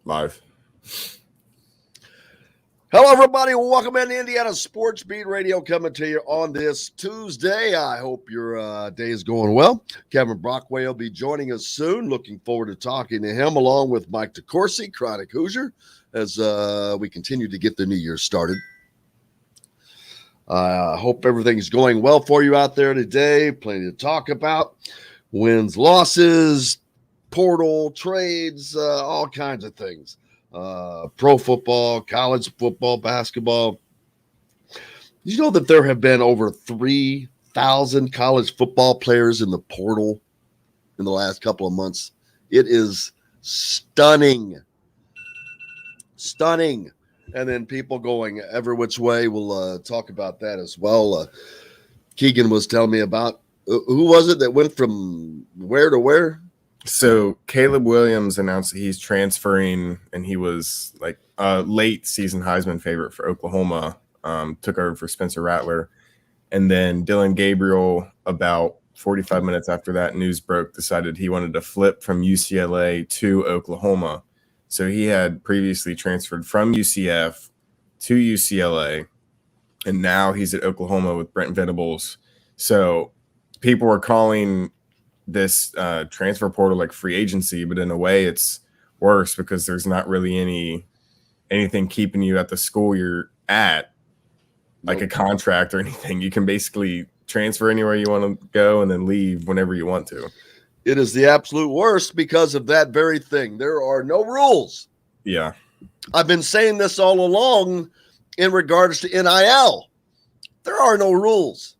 Live. Hello, everybody. Welcome into Indiana Sports Beat Radio coming to you on this Tuesday. I hope your day is going well. Kevin Brockway will be joining us soon. Looking forward to talking to him along with Mike DeCourcy, chronic Hoosier, as we continue to get the new year started. I hope everything's going well for you out there today. Plenty to talk about. Wins, losses, portal, trades, all kinds of things. Pro football, college football, basketball. Did you know that there have been over 3,000 college football players in the portal in the last couple of months? It is stunning. Stunning. And then people going every which way. We'll talk about that as well. Keegan was telling me about who was it that went from where to where? So Caleb Williams announced that he's transferring, and he was like a late season Heisman favorite for Oklahoma. Took over for Spencer Rattler. And then Dylan Gabriel, about 45 minutes after that news broke, decided he wanted to flip from UCLA to Oklahoma. So he had previously transferred from UCF to UCLA, and now he's at Oklahoma with Brent Venables. So people were calling this transfer portal like free agency, but in a way it's worse because there's not really anything keeping you at the school you're at, like a contract or anything. You can basically transfer anywhere you want to go and then leave whenever you want to. It is the absolute worst because of that very thing. There are no rules. Yeah. I've been saying this all along in regards to NIL. There are no rules.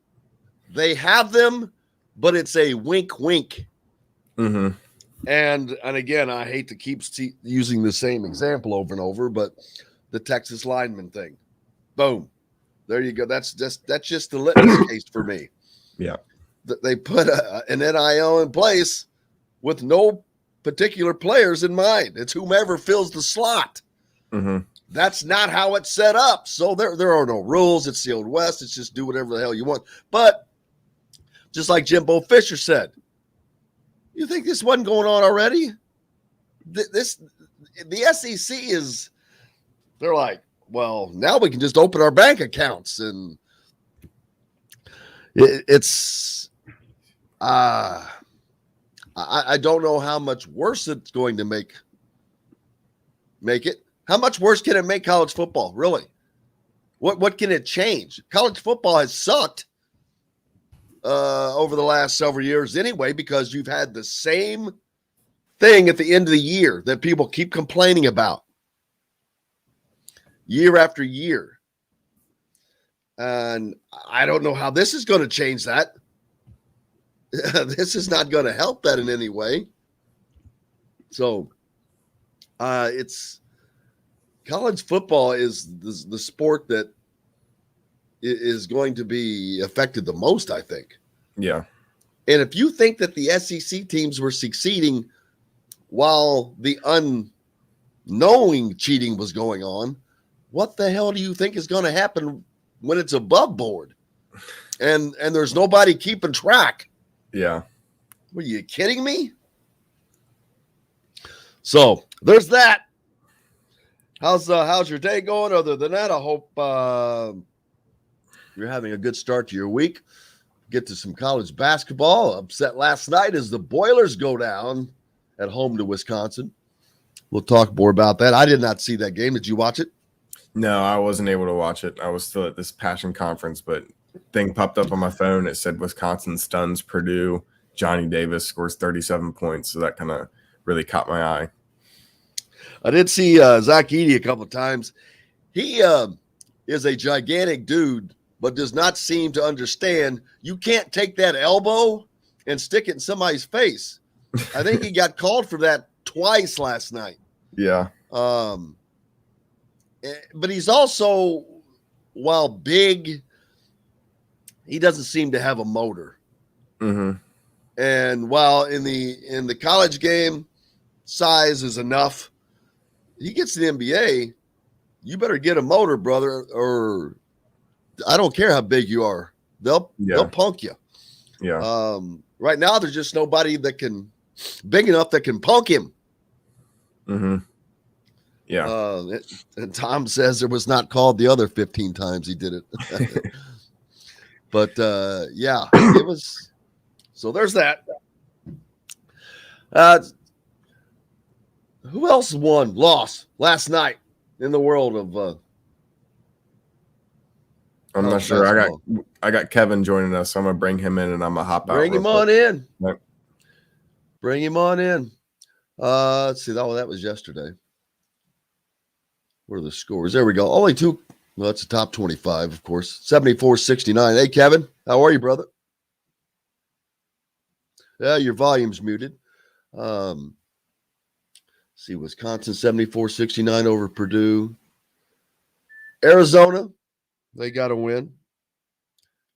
They have them, but it's a wink, wink. Mm-hmm. And again, I hate to keep using the same example over and over, but the Texas lineman thing. Boom. There you go. That's just the litmus case for me. Yeah. They put an NIL in place with no particular players in mind. It's whomever fills the slot. Mm-hmm. That's not how it's set up. So there are no rules. It's the Old West. It's just do whatever the hell you want. But just like Jimbo Fisher said, you think this wasn't going on already? The SEC is, they're like, well, now we can just open our bank accounts. And it's, I don't know how much worse it's going to make it. How much worse can it make college football, really? What can it change? College football has sucked over the last several years anyway, because you've had the same thing at the end of the year that people keep complaining about year after year. And I don't know how this is going to change that. This is not going to help that in any way. So it's college football is the sport that is going to be affected the most, I think. Yeah. And if you think that the SEC teams were succeeding while the unknowing cheating was going on, what the hell do you think is going to happen when it's above board and there's nobody keeping track? Yeah. Were you kidding me? So there's that. How's your day going? Other than that, I hope you're having a good start to your week. Get to some college basketball. Upset last night as the Boilers go down at home to Wisconsin. We'll talk more about that. I did not see that game. Did you watch it? No, I wasn't able to watch it. I was still at this passion conference, but thing popped up on my phone. It said Wisconsin stuns Purdue. Johnny Davis scores 37 points. So that kind of really caught my eye. I did see Zach Edey a couple of times. He is a gigantic dude, but does not seem to understand you can't take that elbow and stick it in somebody's face. I think he got called for that twice last night. Yeah. But he's also, while big, he doesn't seem to have a motor. Mm-hmm. And while in the college game, size is enough, he gets to the NBA, you better get a motor, brother, or I don't care how big you are. They'll punk you. Yeah. Right now, there's just nobody big enough that can punk him. Mm-hmm. Yeah. And Tom says it was not called the other 15 times he did it. But yeah, it was. So there's that. Who else lost last night in the world of I'm not sure. I got Kevin joining us, so I'm gonna bring him in and I'm gonna hop out. Bring him on in. Yep. Bring him on in. Let's see. That was yesterday. What are the scores? There we go. Only two. Well, that's the top 25, of course. 74-69. Hey, Kevin. How are you, brother? Yeah, your volume's muted. See, Wisconsin 74-69 over Purdue. Arizona, they got a win.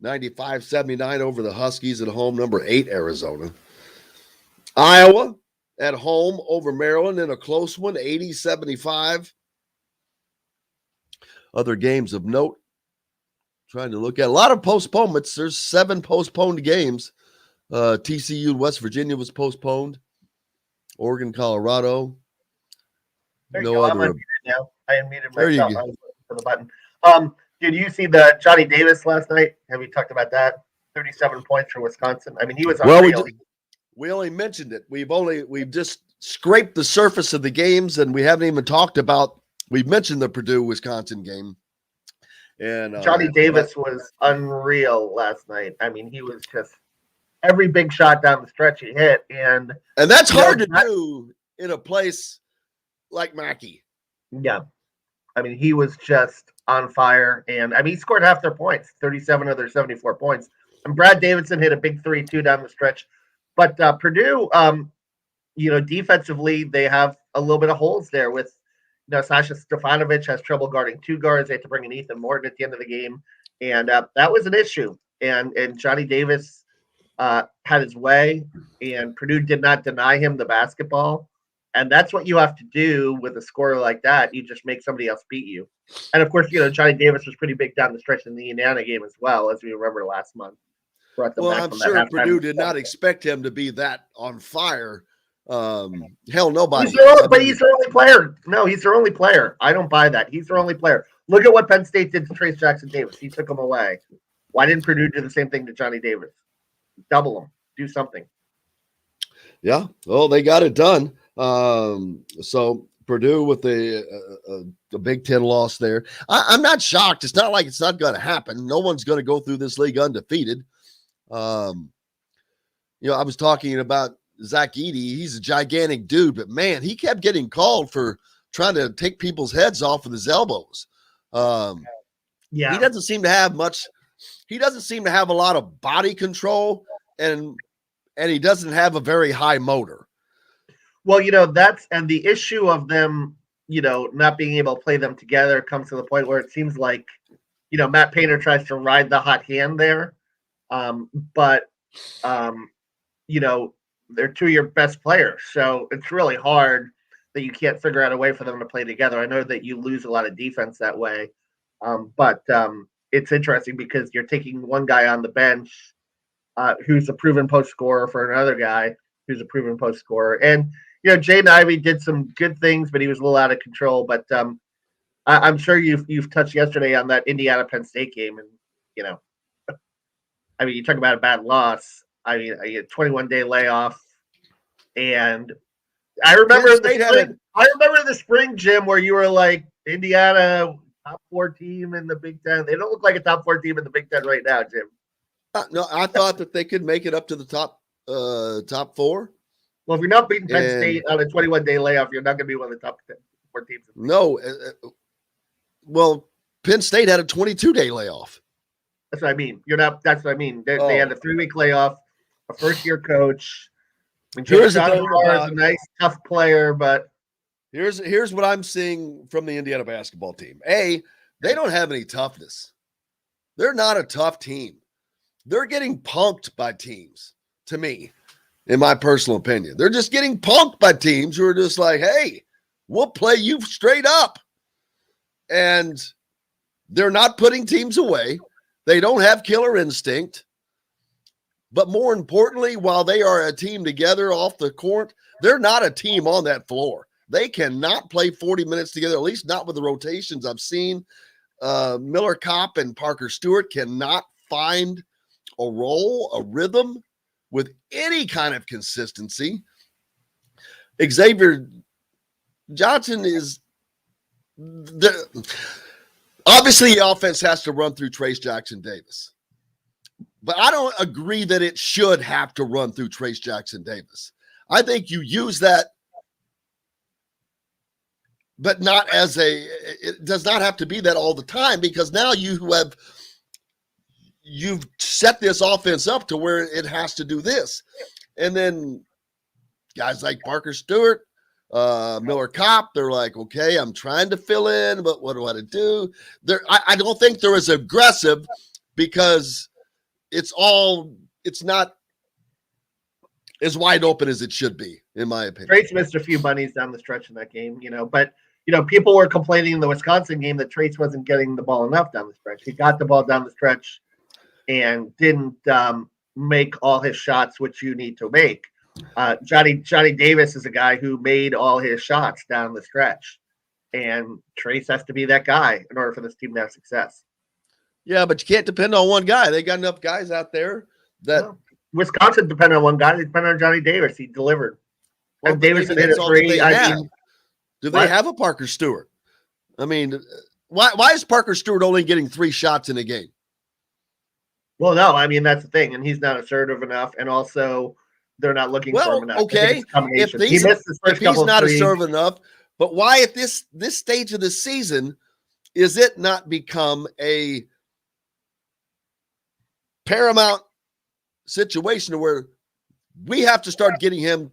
95-79 over the Huskies at home, number 8 Arizona. Iowa at home over Maryland in a close one, 80-75. Other games of note, trying to look at a lot of postponements. There's 7 postponed games. TCU and West Virginia was postponed. Oregon, Colorado. There you No go. other. I'm unmuted now. I unmuted There you myself. go. I was looking for the button. Did you see the Johnny Davis last night? Have we talked about that? 37 points for Wisconsin. I mean, he was unreal. We only mentioned it. We've just scraped the surface of the games, and we haven't even talked about. We've mentioned the Purdue-Wisconsin game. And Johnny Davis was unreal last night. I mean, he was just every big shot down the stretch he hit, and that's hard to do in a place like Mackey. Yeah, I mean, he was just on fire, and I mean, he scored half their points, 37 of their 74 points. And Brad Davidson hit a big 3-2 down the stretch. But Purdue, defensively, they have a little bit of holes there with, Sasha Stefanovic has trouble guarding 2 guards. They had to bring in Ethan Morton at the end of the game. And that was an issue. And Johnny Davis had his way, and Purdue did not deny him the basketball. And that's what you have to do with a scorer like that. You just make somebody else beat you. And, of course, Johnny Davis was pretty big down the stretch in the Indiana game as well, as we remember last month. Well, I'm sure Purdue did not expect him to be that on fire. Hell, nobody. But he's their only player. No, he's their only player. I don't buy that. He's their only player. Look at what Penn State did to Trace Jackson Davis. He took him away. Why didn't Purdue do the same thing to Johnny Davis? Double him. Do something. Yeah. Well, they got it done. So Purdue with the Big Ten loss there. I'm not shocked. It's not like it's not going to happen. No one's going to go through this league undefeated. I was talking about Zach Edey. He's a gigantic dude, but man, he kept getting called for trying to take people's heads off with his elbows. He doesn't seem to have much. He doesn't seem to have a lot of body control, and he doesn't have a very high motor. Well, that's and the issue of them, not being able to play them together comes to the point where it seems like, Matt Painter tries to ride the hot hand there. But they're 2 of your best players. So it's really hard that you can't figure out a way for them to play together. I know that you lose a lot of defense that way. But it's interesting because you're taking one guy on the bench who's a proven post scorer for another guy who's a proven post scorer. And, Jaden Ivey did some good things, but he was a little out of control. But I'm sure you've touched yesterday on that Indiana Penn State game. And, I mean, you talk about a bad loss. I mean, a 21-day layoff. And I remember the spring, Jim, where you were like, Indiana, top 4 team in the Big Ten. They don't look like a top 4 team in the Big Ten right now, Jim. No, I thought that they could make it up to the top 4. Well, if you're not beating Penn State on a 21-day layoff, you're not going to be one of the top 4 teams. No. Well, Penn State had a 22-day layoff. That's what I mean. That's what I mean. They had a 3-week layoff, a first-year coach. I mean, Here's a nice, tough player, but here's what I'm seeing from the Indiana basketball team. They don't have any toughness. They're not a tough team. They're getting punked by teams, to me, in my personal opinion. They're just getting punked by teams who are just like, hey, we'll play you straight up. And they're not putting teams away. They don't have killer instinct. But more importantly, while they are a team together off the court, they're not a team on that floor. They cannot play 40 minutes together, at least not with the rotations I've seen. Miller Kopp and Parker Stewart cannot find a role, a rhythm with any kind of consistency. Xavier Johnson is obviously the offense has to run through Trace Jackson Davis. But I don't agree that it should have to run through Trace Jackson Davis. I think you use that, but not as it does not have to be that all the time, because now you've set this offense up to where it has to do this. And then guys like Parker Stewart, Miller Kopp, they're like, okay, I'm trying to fill in, but what do I do? I don't think they're as aggressive because it's not as wide open as it should be, in my opinion. Trace missed a few bunnies down the stretch in that game, but people were complaining in the Wisconsin game that Trace wasn't getting the ball enough down the stretch. He got the ball down the stretch and didn't make all his shots, which you need to make. Johnny Davis is a guy who made all his shots down the stretch, and Trace has to be that guy in order for this team to have success. Yeah, but you can't depend on one guy. They got enough guys out there that Wisconsin depended on one guy. They depended on Johnny Davis. He delivered. Well, Davis hit a three. Do they have a Parker Stewart? I mean, why is Parker Stewart only getting 3 shots in a game? Well, no, I mean, that's the thing, and he's not assertive enough, and also they're not looking for him enough. Okay, if he's not assertive enough, but why at this stage of the season is it not become a paramount situation where we have to start getting him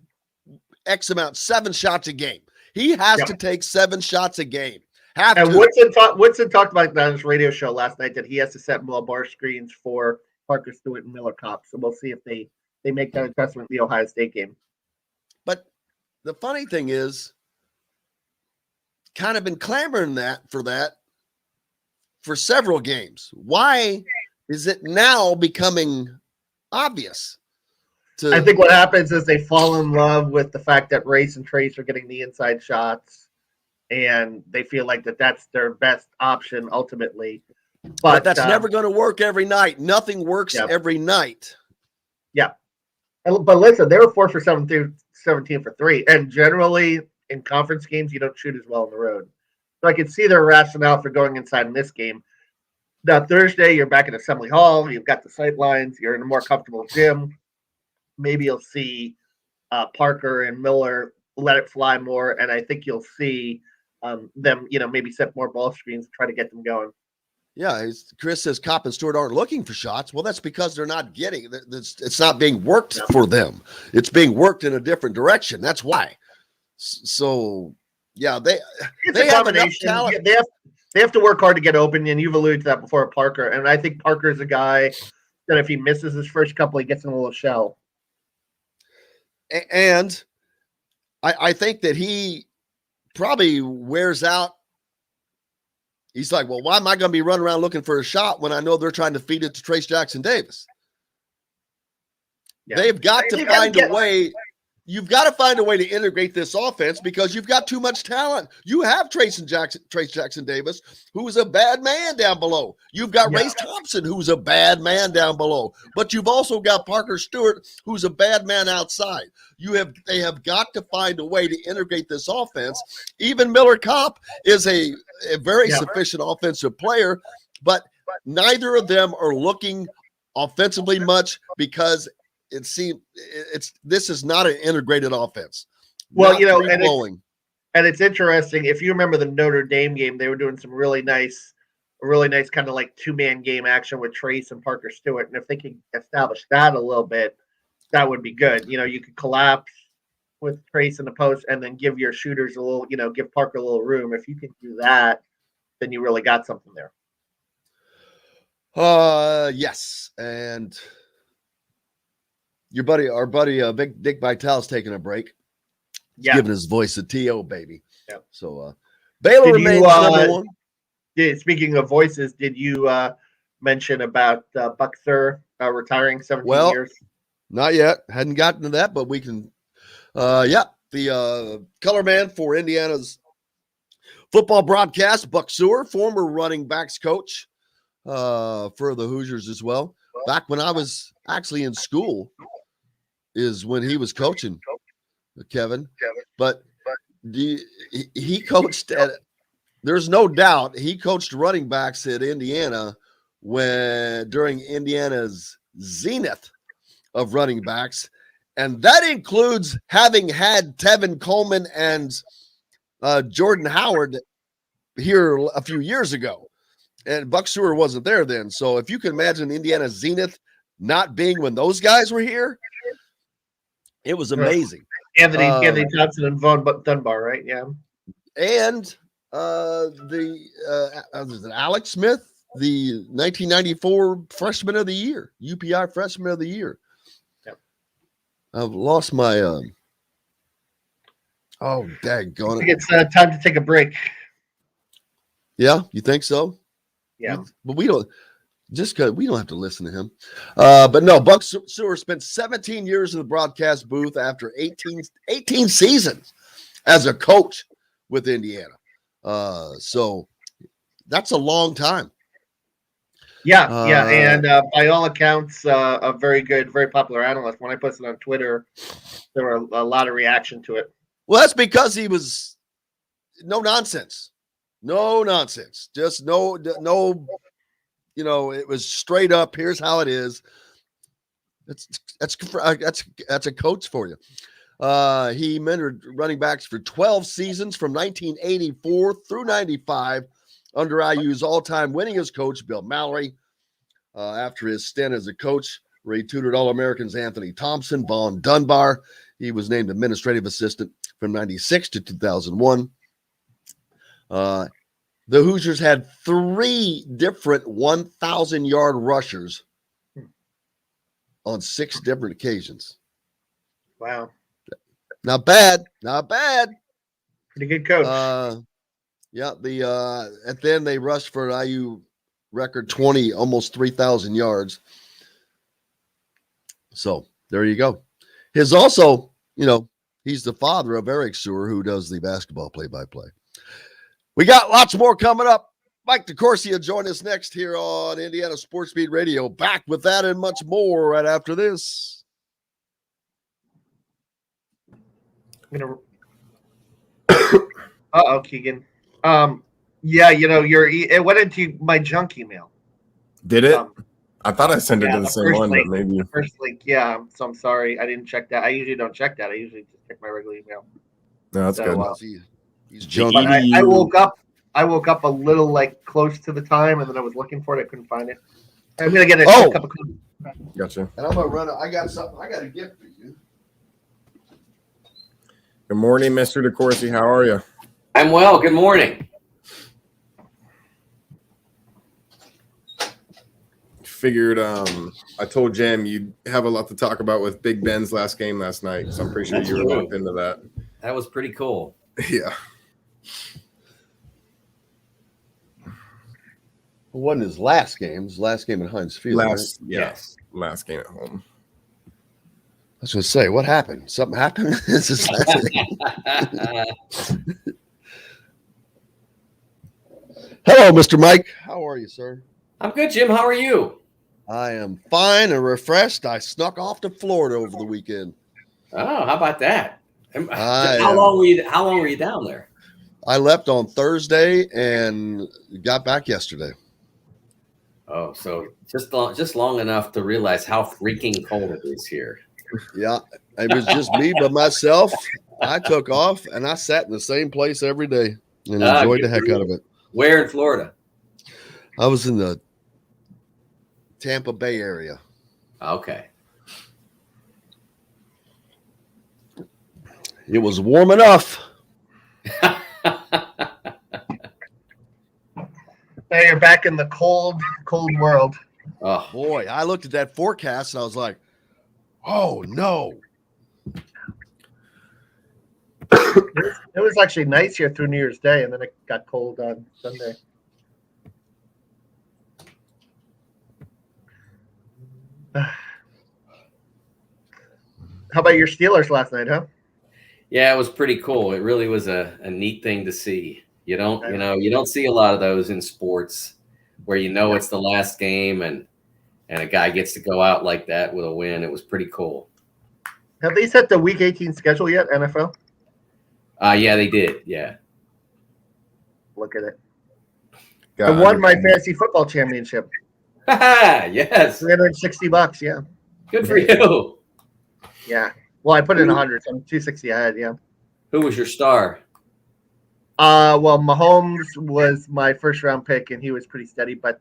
X amount, 7 shots a game? He has to take 7 shots a game. Woodson talked about that on his radio show last night, that he has to set more bar screens for Parker Stewart and Miller Kopp. So we'll see if they make that adjustment in the Ohio State game. But the funny thing is, kind of been clamoring for that for several games. Why is it now becoming obvious? I think what happens is they fall in love with the fact that Race and Trace are getting the inside shots, and they feel like that's their best option ultimately. But that's never going to work every night. Nothing works every night. Yeah. But listen, they were 4 for 17 for 3. And generally in conference games, you don't shoot as well on the road. So I can see their rationale for going inside in this game. Now, Thursday, you're back at Assembly Hall. You've got the sight lines. You're in a more comfortable gym. Maybe you'll see Parker and Miller let it fly more. And I think you'll see them, maybe set more ball screens and try to get them going. Yeah, Chris says Kopp and Stewart aren't looking for shots. Well, that's because they're not getting it. It's not being worked for them. It's being worked in a different direction. That's why. So, yeah, they have enough talent. They have to work hard to get open, and you've alluded to that before, Parker. And I think Parker is a guy that if he misses his first couple, he gets in a little shell. And I think that he probably wears out. He's like, well, why am I going to be running around looking for a shot when I know they're trying to feed it to Trace Jackson Davis? Yeah. They've got to find a way. You've got to find a way to integrate this offense because you've got too much talent. You have Trace Jackson Davis, who's a bad man down below. You've got Race Thompson, who's a bad man down below. But you've also got Parker Stewart, who's a bad man outside. They have got to find a way to integrate this offense. Even Miller Kopp is a very sufficient offensive player, but neither of them are looking offensively much because this is not an integrated offense. Well, and it's interesting. If you remember the Notre Dame game, they were doing some really nice kind of like 2-man game action with Trace and Parker Stewart. And if they can establish that a little bit, that would be good. You could collapse with Trace in the post and then give your shooters a little, give Parker a little room. If you can do that, then you really got something there. Yes. And our buddy, Big Dick Vitale's taking a break. He's giving his voice a TO, baby. Yeah. So Baylor remains number 1. Speaking of voices, did you mention about Buck Suhr retiring 17 years? Not yet. Hadn't gotten to that, but we can. Yeah. the color man for Indiana's football broadcast, Buck Suhr, former running backs coach for the Hoosiers as well. Back when I was actually in school is when he was coaching, Kevin. But he coached at, there's no doubt he coached running backs at Indiana during Indiana's zenith of running backs. And that includes having had Tevin Coleman and Jordan Howard here a few years ago. And Buck Suhr wasn't there then. So if you can imagine Indiana's zenith not being when those guys were here, it was amazing. Anthony Johnson and Vaughn Dunbar, right? Yeah. And Alex Smith, the 1994 Freshman of the Year, UPI Freshman of the Year. Yep. I've lost my oh, daggone it. I think it's time to take a break. Yeah, you think so? Yeah. But we don't, just because we don't have to listen to him. But no, Buck Suhr spent 17 years in the broadcast booth after 18 seasons as a coach with Indiana. So that's a long time. Yeah, and by all accounts, a very good, very popular analyst. When I posted on Twitter, there were a lot of reaction to it. Well, that's because he was no nonsense. Just no, it was straight up. Here's how it is. That's a coach for you. He mentored running backs for 12 seasons from 1984 through 95 under IU's all-time winningest coach, Bill Mallory. After his stint as a coach, where he tutored All-Americans Anthony Thompson, Vaughn Dunbar, he was named administrative assistant from 96 to 2001. The Hoosiers had 3 different 1,000-yard rushers on 6 different occasions. Wow. Not bad. Pretty good coach. Yeah, and then they rushed for an IU record 20, almost 3,000 yards. So there you go. He's also, he's the father of Eric Suhr, who does the basketball play-by-play. We got lots more coming up. Mike DeCourcy will join us next here on Indiana Sports Beat Radio. Back with that and much more right after this. Keegan. Yeah, it went into my junk email. Did it? I thought I sent it to the same one, link, but maybe. The first link, yeah. So I'm sorry, I didn't check that. I usually don't check that. I usually just check my regular email. No, that's good. He's junk. But I woke up a little close to the time, and then I was looking for it. I couldn't find it. I'm gonna get a cup of coffee. Gotcha. And I'm gonna run. I got something. I got a gift for you. Good morning, Mr. DeCourcy. How are you? I'm well. Good morning. Figured I told Jim you'd have a lot to talk about with Big Ben's last game last night, so I'm pretty sure you were locked into that. That was pretty cool. Yeah. It wasn't his last game. His last game at Heinz Field. Last game at home. I was going to say, what happened? Something happened? This is last game. Hello, Mr. Mike. How are you, sir? I'm good, Jim. How are you? I am fine and refreshed. I snuck off to Florida over the weekend. Oh, how about that? How long were you down there? I left on Thursday and got back yesterday. Oh, so just long enough to realize how freaking cold it is here. Yeah, it was just me by myself. I took off and I sat in the same place every day and enjoyed the heck out of it. Where in Florida? I was in the Tampa Bay area. Okay. It was warm enough. Now you're back in the cold world. Oh boy, I looked at that forecast and I was like, "Oh no!" It was actually nice here through New Year's Day, and then it got cold on Sunday. How about your Steelers last night, huh? Yeah, it was pretty cool. It really was a neat thing to see. You don't see a lot of those in sports where it's the last game and a guy gets to go out like that with a win. It was pretty cool. Have they set the Week 18 schedule yet, NFL? Yeah, they did. Yeah. Look at it. Got I won my under- fantasy football championship. Yes. $360. Yeah. Good for you. Yeah. Well, I put in 100, so I'm 260 ahead. Yeah. Who was your star? Well, Mahomes was my first round pick, and he was pretty steady. But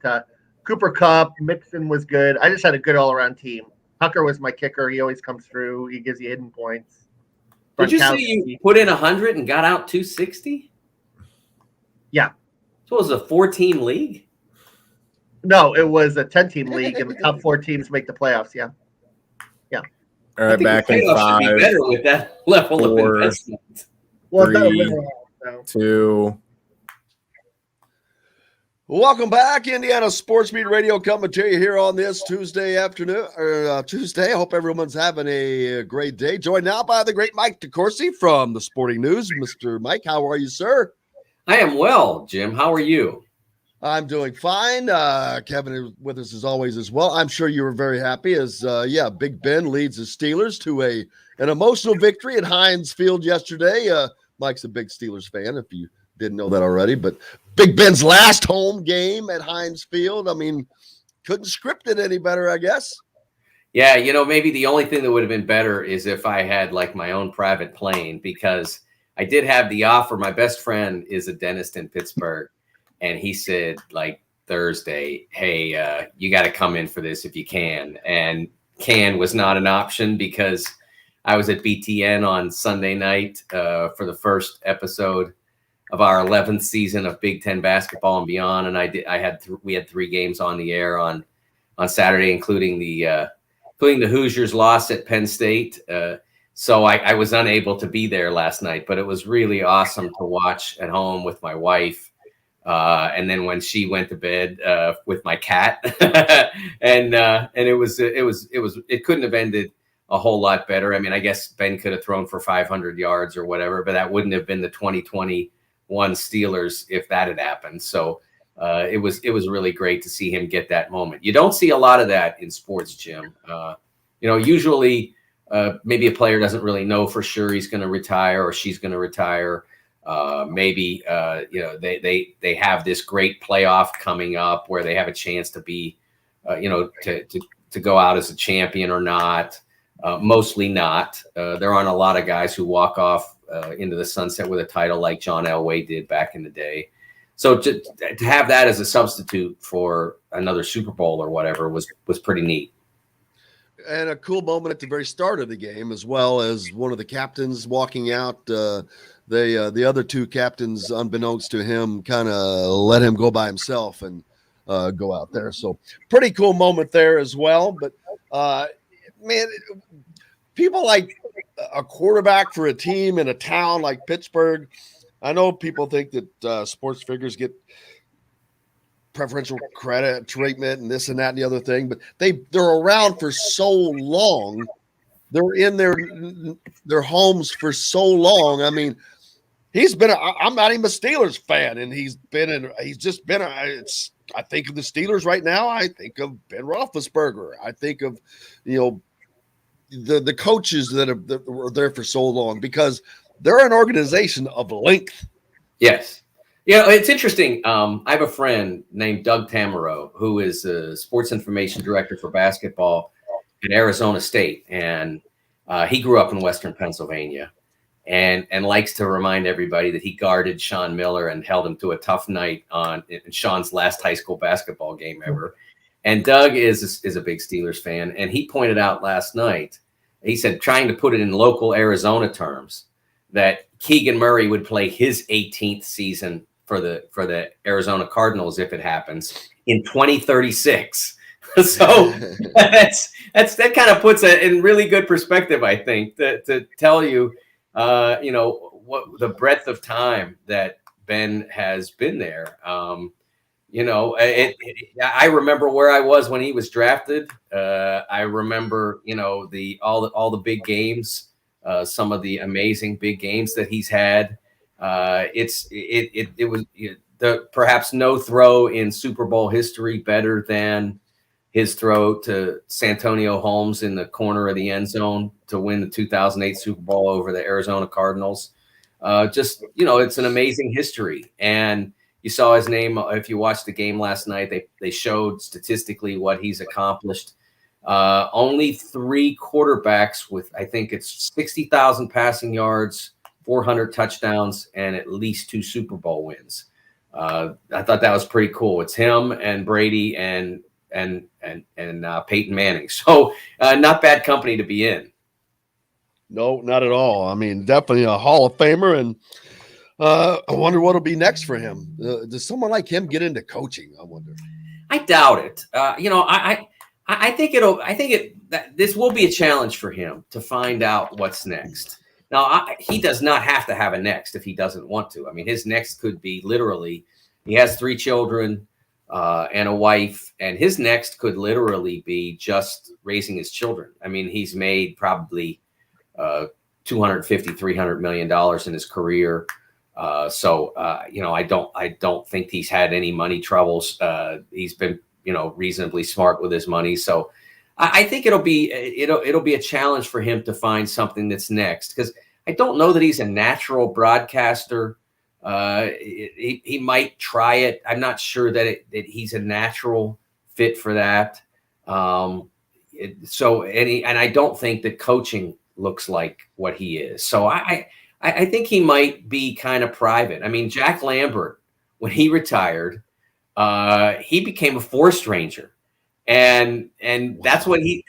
Cooper Kupp, Mixon was good. I just had a good all around team. Tucker was my kicker. He always comes through. He gives you hidden points. Did you say you put in 100 and got out 260? Yeah. So it was a 4-team league? No, it was a 10-team league, and the top 4 teams make the playoffs. Yeah. Yeah. All right, back in Should be 5, better with that level 4, of investment. Well, 3, 2. Welcome back, Indiana Sports Media Radio, coming to you here on this Tuesday afternoon, or Tuesday. I hope everyone's having a great day. Joined now by the great Mike DeCourcy from the Sporting News. Mr. Mike, how are you, sir? I am well, Jim. How are you? I'm doing fine. Kevin is with us as always as well. I'm sure you were very happy as, Big Ben leads the Steelers to an emotional victory at Heinz Field yesterday. Mike's a big Steelers fan, if you didn't know that already, but Big Ben's last home game at Heinz Field. I mean, couldn't script it any better, I guess. Yeah, maybe the only thing that would have been better is if I had like my own private plane, because I did have the offer. My best friend is a dentist in Pittsburgh, and he said like Thursday, hey, you got to come in for this if you can. And can was not an option because I was at BTN on Sunday night for the first episode of our 11th season of Big Ten basketball and beyond. And we had 3 games on the air on Saturday, including the Hoosiers loss at Penn State. So I was unable to be there last night, but it was really awesome to watch at home with my wife. And then when she went to bed with my cat, and it couldn't have ended a whole lot better. I mean, I guess Ben could have thrown for 500 yards or whatever, but that wouldn't have been the 2021 Steelers if that had happened. So it was really great to see him get that moment. You don't see a lot of that in sports, Jim. Usually maybe a player doesn't really know for sure he's going to retire or she's going to retire. Maybe they have this great playoff coming up where they have a chance to be, to go out as a champion or not. Mostly not. There aren't a lot of guys who walk off into the sunset with a title like John Elway did back in the day. So to have that as a substitute for another Super Bowl or whatever was pretty neat. And a cool moment at the very start of the game, as well as one of the captains walking out. The other 2 captains, unbeknownst to him, kind of let him go by himself and go out there. So pretty cool moment there as well. But man, people like a quarterback for a team in a town like Pittsburgh. I know people think that sports figures get preferential credit treatment and this and that and the other thing, but they're around for so long. They're in their homes for so long. I mean, I'm not even a Steelers fan, and I think of the Steelers right now. I think of Ben Roethlisberger. I think of, the coaches that were there for so long, because they're an organization of length. Yes. It's interesting. I have a friend named Doug Tamaro, who is a sports information director for basketball at Arizona State. And he grew up in Western Pennsylvania and likes to remind everybody that he guarded Sean Miller and held him to a tough night in Sean's last high school basketball game ever. And Doug is a big Steelers fan. And he pointed out last night, he said, trying to put it in local Arizona terms, that Keegan Murray would play his 18th season for the Arizona Cardinals if it happens in 2036. So that kind of puts it in really good perspective, I think, to tell you, what the breadth of time that Ben has been there. I remember where I was when he was drafted. I remember, all the big games some of the amazing big games that he's had. It was the perhaps no throw in Super Bowl history better than his throw to Santonio Holmes in the corner of the end zone to win the 2008 Super Bowl over the Arizona Cardinals. It's an amazing history. And you saw his name. If you watched the game last night, they showed statistically what he's accomplished. Only 3 quarterbacks with, I think it's 60,000 passing yards, 400 touchdowns, and at least 2 Super Bowl wins. I thought that was pretty cool. It's him and Brady and Peyton Manning. So not bad company to be in. No, not at all. I mean, definitely a Hall of Famer. And I wonder what'll be next for him. Does someone like him get into coaching? I wonder. I doubt it. I think this will be a challenge for him to find out what's next. Now, he does not have to have a next if he doesn't want to. I mean, his next could be literally, he has 3 children and a wife, and his next could literally be just raising his children. I mean, he's made probably $250, $300 million in his career. I don't think he's had any money troubles. He's been, reasonably smart with his money. So I think it'll be a challenge for him to find something that's next, because I don't know that he's a natural broadcaster. He might try it. I'm not sure that he's a natural fit for that. And I don't think that coaching looks like what he is. So I think he might be kind of private. I mean, Jack Lambert, when he retired, he became a forest ranger, and that's what he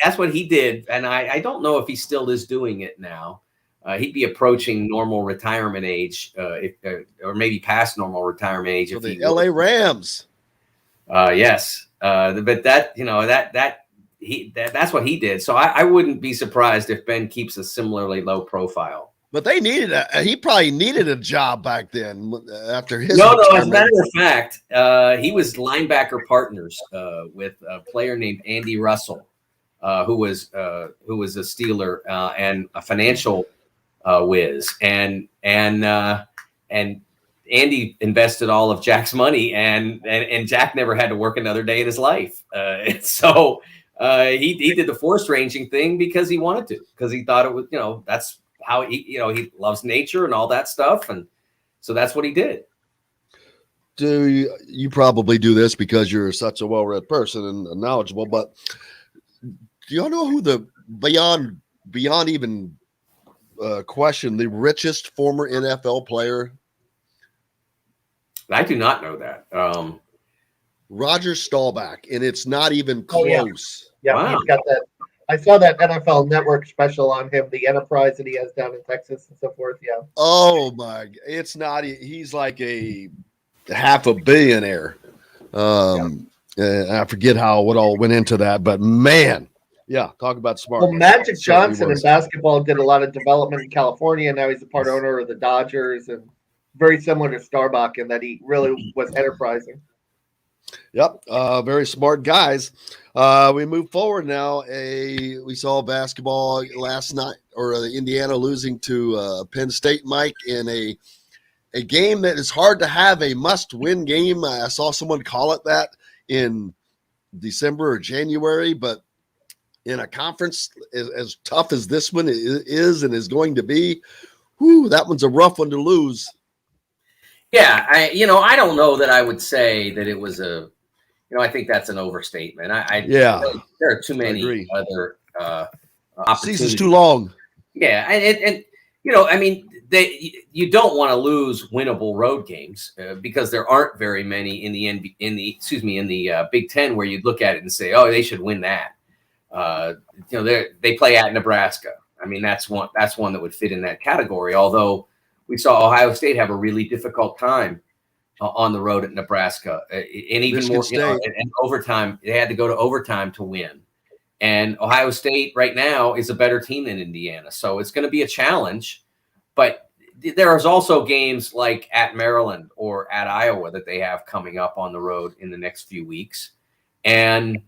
did. And I don't know if he still is doing it now. He'd be approaching normal retirement age, or maybe past normal retirement age. For the LA Rams. Yes. But that's what he did. So I wouldn't be surprised if Ben keeps a similarly low profile. But he probably needed a job back then after his. No, as a matter of fact, he was linebacker partners with a player named Andy Russell, who was a Steeler and a financial whiz, and Andy invested all of Jack's money, and Jack never had to work another day in his life. So he did the forest ranging thing because he wanted to, because he thought it was, that's how he loves nature and all that stuff, and so that's what he did. Do you probably do this because you're such a well-read person and knowledgeable, but do y'all know who the beyond even question, the richest former NFL player? I do not know that. Roger Staubach, and it's not even close. Yeah, Wow. He's got that. I saw that NFL Network special on him, the enterprise that he has down in Texas and so forth. Yeah. Oh my! It's not. He's like a half a billionaire. I forget what all went into that, but man, yeah, talk about smart. Well, Magic Johnson in basketball did a lot of development in California. Now he's a part owner of the Dodgers, and very similar to Starbuck in that he really was enterprising. Yep, very smart guys. We move forward now. We saw basketball last night, or Indiana losing to Penn State, Mike, in a game that is hard to have a must-win game. I saw someone call it that in December or January, but in a conference as tough as this one is and is going to be, that one's a rough one to lose. Yeah, I don't know that I would say that it was I think that's an overstatement. There are too many other opportunities. Season's too long. Yeah, and you don't want to lose winnable road games because there aren't very many in the Big Ten where you'd look at it and say, oh, they should win that. They play at Nebraska. I mean, that's one that would fit in that category. Although we saw Ohio State have a really difficult time on the road at Nebraska, and even more, and overtime. They had to go to overtime to win. And Ohio State right now is a better team than Indiana, so it's going to be a challenge. But there is also games like at Maryland or at Iowa that they have coming up on the road in the next few weeks, and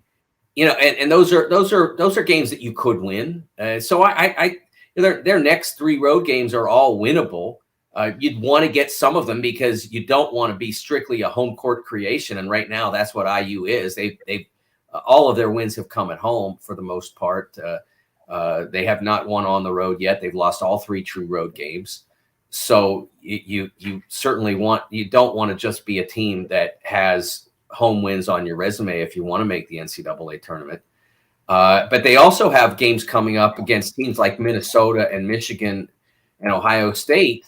those are games that you could win. So I their next 3 road games are all winnable. You'd want to get some of them because you don't want to be strictly a home court creation. And right now, that's what IU is. They've all of their wins have come at home for the most part. They have not won on the road yet. They've lost all 3 true road games. So you certainly don't want to just be a team that has home wins on your resume if you want to make the NCAA tournament. But they also have games coming up against teams like Minnesota and Michigan and Ohio State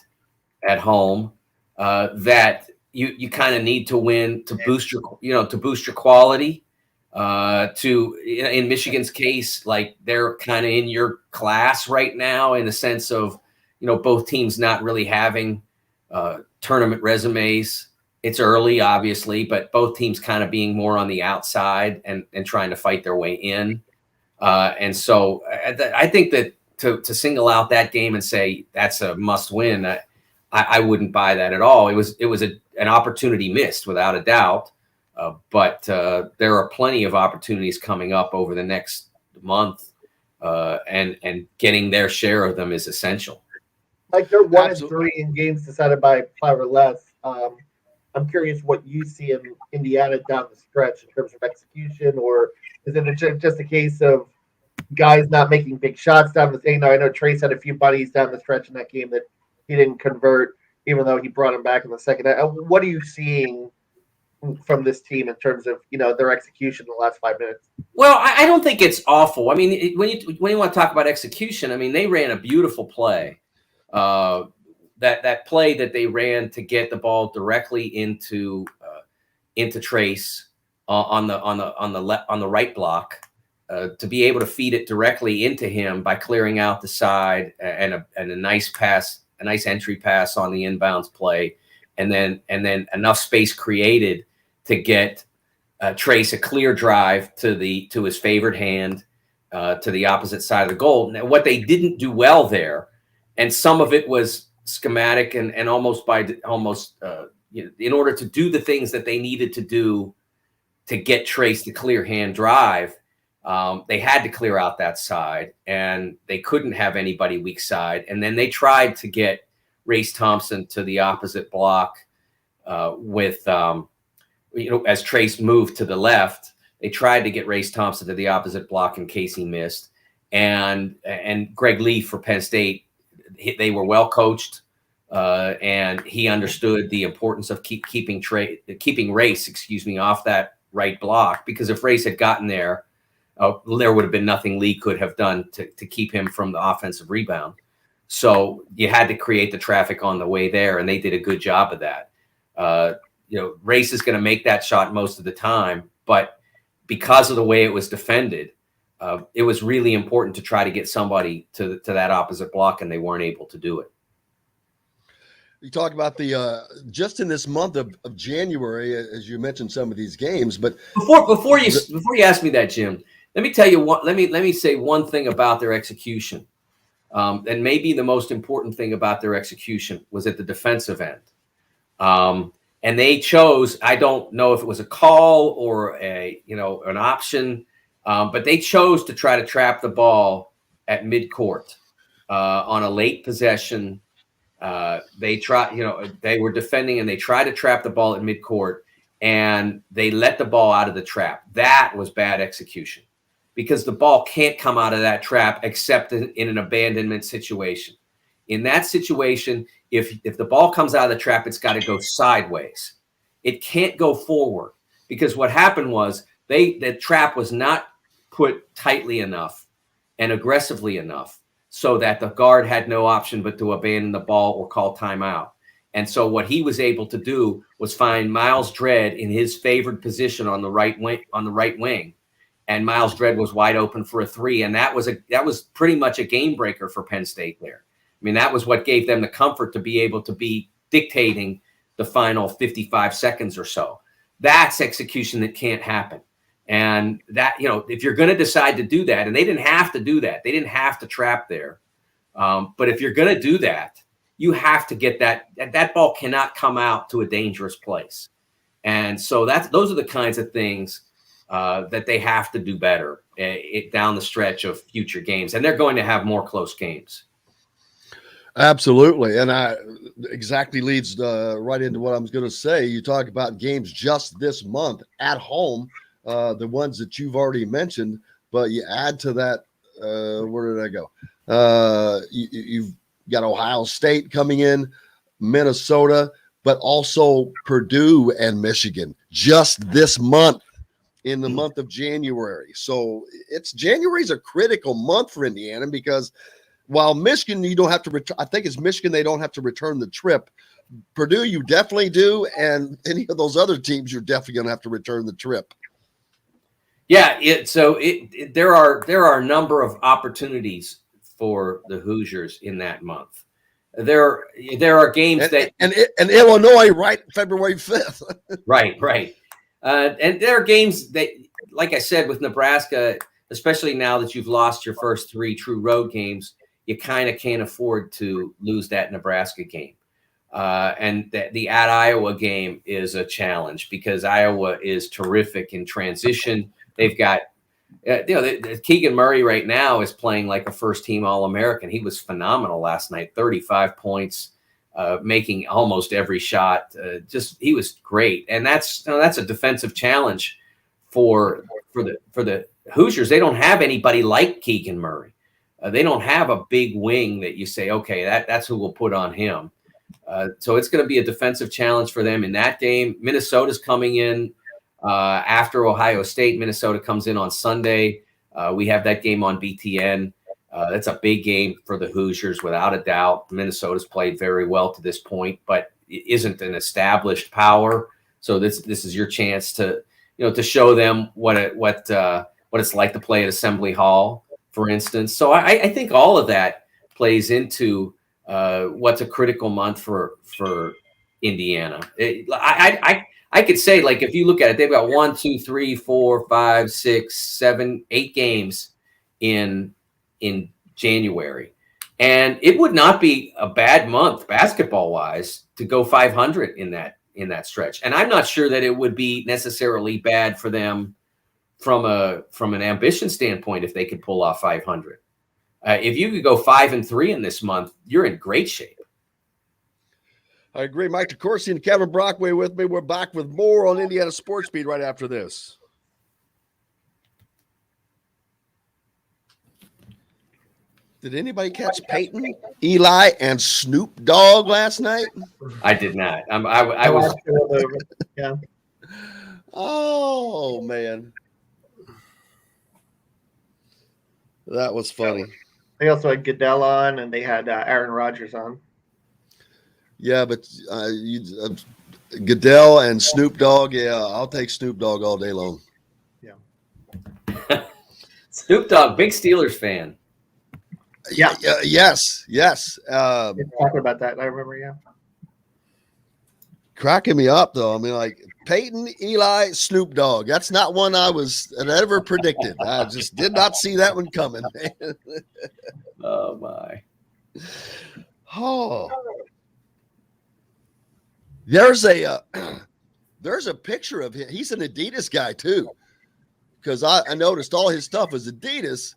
at home that you kind of need to win to boost your quality. In Michigan's case, like they're kind of in your class right now in the sense of both teams not really having tournament resumes. It's early, obviously, but both teams kind of being more on the outside and trying to fight their way in. And so I think that to single out that game and say that's a must win, I wouldn't buy that at all. It was an opportunity missed without a doubt. But there are plenty of opportunities coming up over the next month, and getting their share of them is essential. Like they're 1-3 in games decided by 5 or less. I'm curious what you see in Indiana down the stretch in terms of execution, or is it just a case of guys not making big shots down the thing? Now, I know Trace had a few buddies down the stretch in that game that he didn't convert, even though he brought him back in the second. What are you seeing from this team in terms of their execution in the last 5 minutes? Well, I don't think it's awful. I mean, when you want to talk about execution, I mean, they ran a beautiful play. That play that they ran to get the ball directly into Trace on the right block, to be able to feed it directly into him by clearing out the side and a nice pass, a nice entry pass on the inbounds play, and then enough space created to get Trace a clear drive to his favored hand to the opposite side of the goal. Now, what they didn't do well there, and some of it was schematic and in order to do the things that they needed to do to get Trace the clear hand drive, they had to clear out that side, and they couldn't have anybody weak side. And then they tried to get Race Thompson to the opposite block as Trace moved to the left. They tried to get Race Thompson to the opposite block in case he missed. And Greg Lee for Penn State, they were well coached, and he understood the importance of keeping Race, off that right block, because if Race had gotten there, there would have been nothing Lee could have done to keep him from the offensive rebound. So you had to create the traffic on the way there, and they did a good job of that. Race is going to make that shot most of the time, but because of the way it was defended, it was really important to try to get somebody to that opposite block, and they weren't able to do it. You talk about the just in this month of January, as you mentioned some of these games, but before you ask me that, Jim, let me tell you what. Let me say one thing about their execution, and maybe the most important thing about their execution was at the defensive end. And they chose, I don't know if it was a call or an option, but they chose to try to trap the ball at midcourt on a late possession. They were defending and they tried to trap the ball at midcourt, and they let the ball out of the trap. That was bad execution, because the ball can't come out of that trap except in an abandonment situation. In that situation, if the ball comes out of the trap, it's got to go sideways. It can't go forward, because what happened was the trap was not put tightly enough and aggressively enough so that the guard had no option but to abandon the ball or call timeout. And so what he was able to do was find Miles Dredd in his favored position on the right wing. And Miles Dredd was wide open for a three. And that was pretty much a game breaker for Penn State there. I mean, that was what gave them the comfort to be able to be dictating the final 55 seconds or so. That's execution that can't happen. And that, if you're going to decide to do that, and they didn't have to do that, they didn't have to trap there. But if you're going to do that, you have to get that ball cannot come out to a dangerous place. And so those are the kinds of things that they have to do better down the stretch of future games. And they're going to have more close games. Absolutely. And I exactly leads right into what I was going to say. You talk about games just this month at home, the ones that you've already mentioned, but you add to that, where did I go? You've got Ohio State coming in, Minnesota, but also Purdue and Michigan just this month, in the month of January. So January's a critical month for Indiana, because while Michigan, you don't have to return. I think it's Michigan, they don't have to return the trip. Purdue, you definitely do. And any of those other teams, you're definitely going to have to return the trip. Yeah. There are a number of opportunities for the Hoosiers in that month. There are games and Illinois, right? February 5th. Right. And there are games that, like I said, with Nebraska, especially now that you've lost your first 3 true road games, you kind of can't afford to lose that Nebraska game. And the at Iowa game is a challenge, because Iowa is terrific in transition. They've got, Keegan Murray right now is playing like a first-team All-American. He was phenomenal last night, 35 points, making almost every shot. He was great. And that's a defensive challenge for the Hoosiers. They don't have anybody like Keegan Murray. They don't have a big wing that you say, okay, that's who we'll put on him. So it's going to be a defensive challenge for them in that game. Minnesota's coming in after Ohio State. Minnesota comes in on Sunday. We have that game on BTN. That's a big game for the Hoosiers, without a doubt. Minnesota's played very well to this point, but it isn't an established power. So this is your chance to show them what it's like to play at Assembly Hall, for instance. So I think all of that plays into what's a critical month for Indiana. I could say, like, if you look at it, they've got 1, 2, 3, 4, 5, 6, 7, 8 games in January, and it would not be a bad month basketball wise to go 500 in that stretch. And I'm not sure that it would be necessarily bad for them from an ambition standpoint if they could pull off 500. If you could go 5-3 in this month, you're in great shape. I agree. Mike DeCourcy and Kevin Brockway with me. We're back with more on Indiana Sports Beat right after this. Did anybody catch Peyton, Eli, and Snoop Dogg last night? I did not. I was. Yeah. Oh, man. That was funny. They also had Goodell on, and they had Aaron Rodgers on. Yeah, but Goodell and Snoop Dogg, yeah, I'll take Snoop Dogg all day long. Yeah. Snoop Dogg, big Steelers fan. Yeah. Yes. Talking about that, I remember, yeah. Cracking me up, though. I mean, like, Peyton, Eli, Snoop Dogg. That's not one I ever predicted. I just did not see that one coming, man. Oh, my. Oh. There's a picture of him. He's an Adidas guy, too, because I noticed all his stuff is Adidas.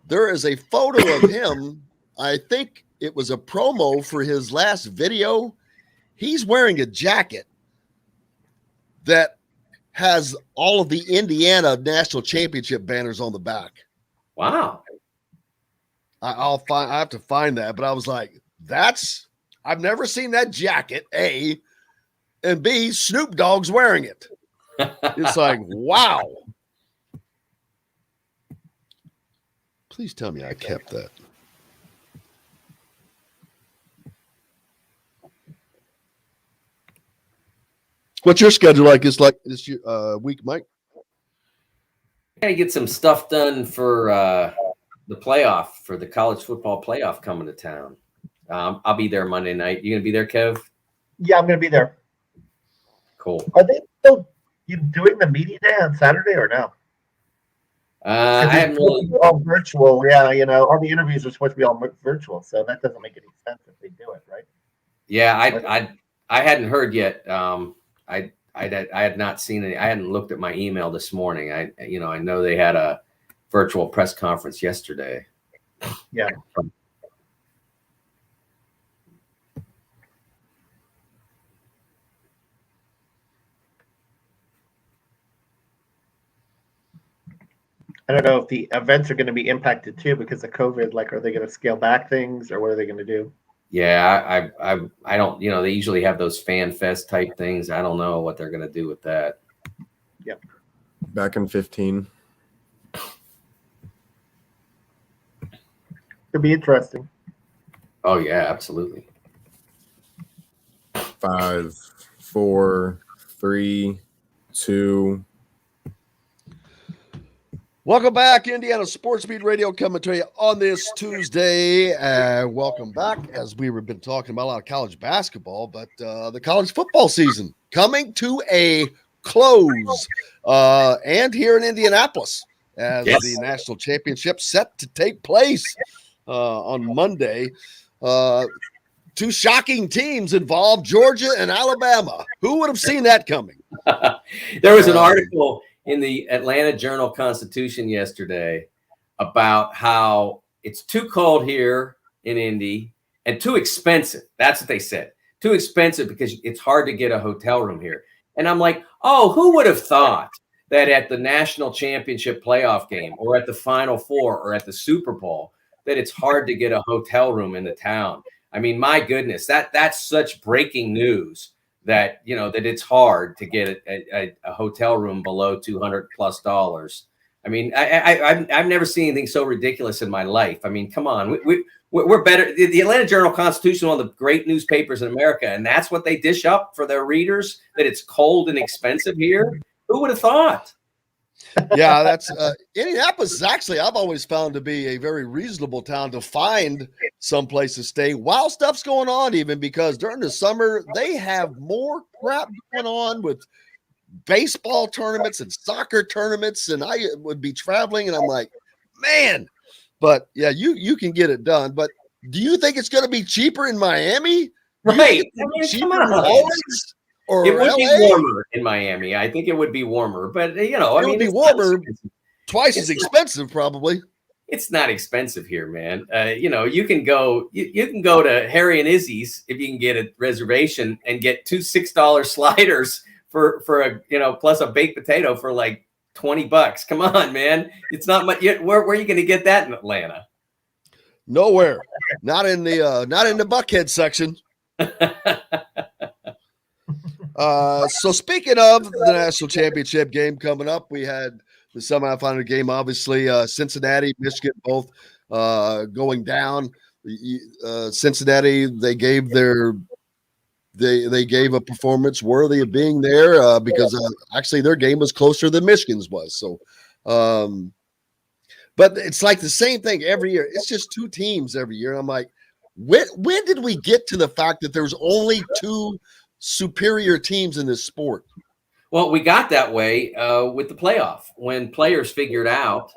There is a photo of him. I think it was a promo for his last video. He's wearing a jacket that has all of the Indiana national championship banners on the back. Wow. I have to find that, but I was like, I've never seen that jacket, A, and B, Snoop Dogg's wearing it. It's like, wow. Please tell me I kept that. What's your schedule like this week, Mike? I gotta get some stuff done for the playoff, for the college football playoff coming to town. I'll be there Monday night. You gonna be there, Kev? Yeah, I'm going to be there. Cool. Are they still doing the media day on Saturday or no? I haven't really. All virtual, yeah. All the interviews are supposed to be all virtual, so that doesn't make any sense if they do it, right? Yeah, I hadn't heard yet. I had not seen any. I hadn't looked at my email this morning. I know they had a virtual press conference yesterday. Yeah. I don't know if the events are going to be impacted too because of COVID. Like, are they going to scale back things, or what are they going to do? Yeah, I don't. They usually have those fan fest type things. I don't know what they're going to do with that. Yep. Back in 15. Could be interesting. Oh yeah, absolutely. 5, 4, 3, 2. Welcome back, Indiana Sports Beat Radio coming to you on this Tuesday. Welcome back, as we've been talking about a lot of college basketball, but the college football season coming to a close, and here in Indianapolis as the national championship set to take place on Monday. Two shocking teams involved, Georgia and Alabama. Who would have seen that coming? There was an article in the Atlanta Journal-Constitution yesterday about how it's too cold here in Indy and too expensive. That's what they said. Too expensive because it's hard to get a hotel room here. And I'm like, oh, who would have thought that at the national championship playoff game or at the Final Four or at the Super Bowl that it's hard to get a hotel room in the town? I mean, my goodness, that's such breaking news. That that it's hard to get a hotel room below $200+. I mean, I've never seen anything so ridiculous in my life. I mean, come on, we're better. The Atlanta Journal-Constitution, one of the great newspapers in America, and that's what they dish up for their readers, that it's cold and expensive here. Who would have thought? Yeah, that's Indianapolis is actually, I've always found to be a very reasonable town to find some place to stay while stuff's going on, even because during the summer they have more crap going on with baseball tournaments and soccer tournaments, and I would be traveling and I'm like, man, but yeah, you can get it done. But do you think it's going to be cheaper in Miami? Right. Cheaper in Orleans? Or it would LA? be warmer in Miami. I think it would be warmer, but it would be warmer, twice as expensive, probably. It's not expensive here, man. You can go to Harry and Izzy's if you can get a reservation and get 2 $6 sliders for a plus a baked potato for like $20. Come on, man. It's not much. Where are you going to get that in Atlanta? Nowhere. Not in the Buckhead section. So speaking of the national championship game coming up, we had the semifinal game, obviously, Cincinnati, Michigan, both going down. Cincinnati, they gave a performance worthy of being there because actually their game was closer than Michigan's was. So, but it's like the same thing every year. It's just two teams every year. And I'm like, when did we get to the fact that there's only two superior teams in this sport? Well, we got that way with the playoff when players figured out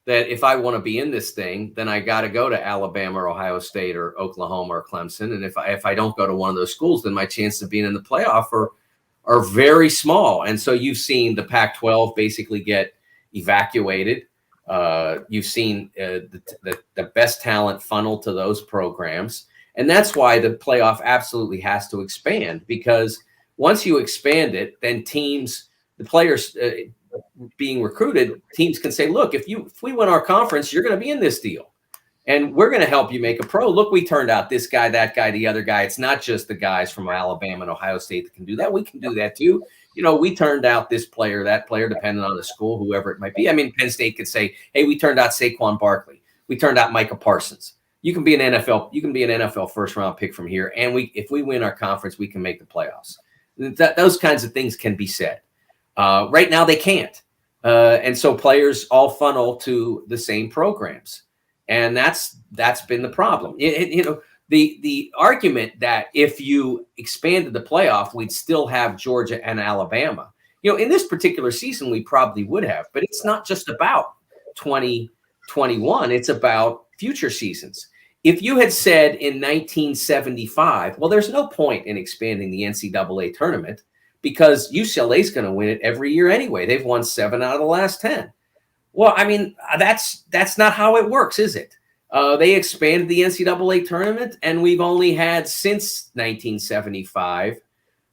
that if I want to be in this thing, then I got to go to Alabama or Ohio State or Oklahoma or Clemson. And if I don't go to one of those schools, then my chances of being in the playoff are very small. And so you've seen the Pac-12 basically get evacuated. You've seen the best talent funnel to those programs. And that's why the playoff absolutely has to expand, because once you expand it, then the players being recruited, teams can say, look, if we win our conference, you're going to be in this deal. And we're going to help you make a pro. Look, we turned out this guy, that guy, the other guy. It's not just the guys from Alabama and Ohio State that can do that. We can do that too. We turned out this player, that player, depending on the school, whoever it might be. I mean, Penn State could say, hey, we turned out Saquon Barkley. We turned out Micah Parsons. You can be an NFL first round pick from here. And if we win our conference, we can make the playoffs. Those kinds of things can be said. Right now they can't. And so players all funnel to the same programs. And that's been the problem. The argument that if you expanded the playoff, we'd still have Georgia and Alabama. In this particular season, we probably would have, but it's not just about 2021. It's about future seasons. If you had said in 1975, well, there's no point in expanding the NCAA tournament because UCLA is going to win it every year anyway. They've won 7 out of the last 10. Well, I mean, that's not how it works, is it? They expanded the NCAA tournament, and we've only had since 1975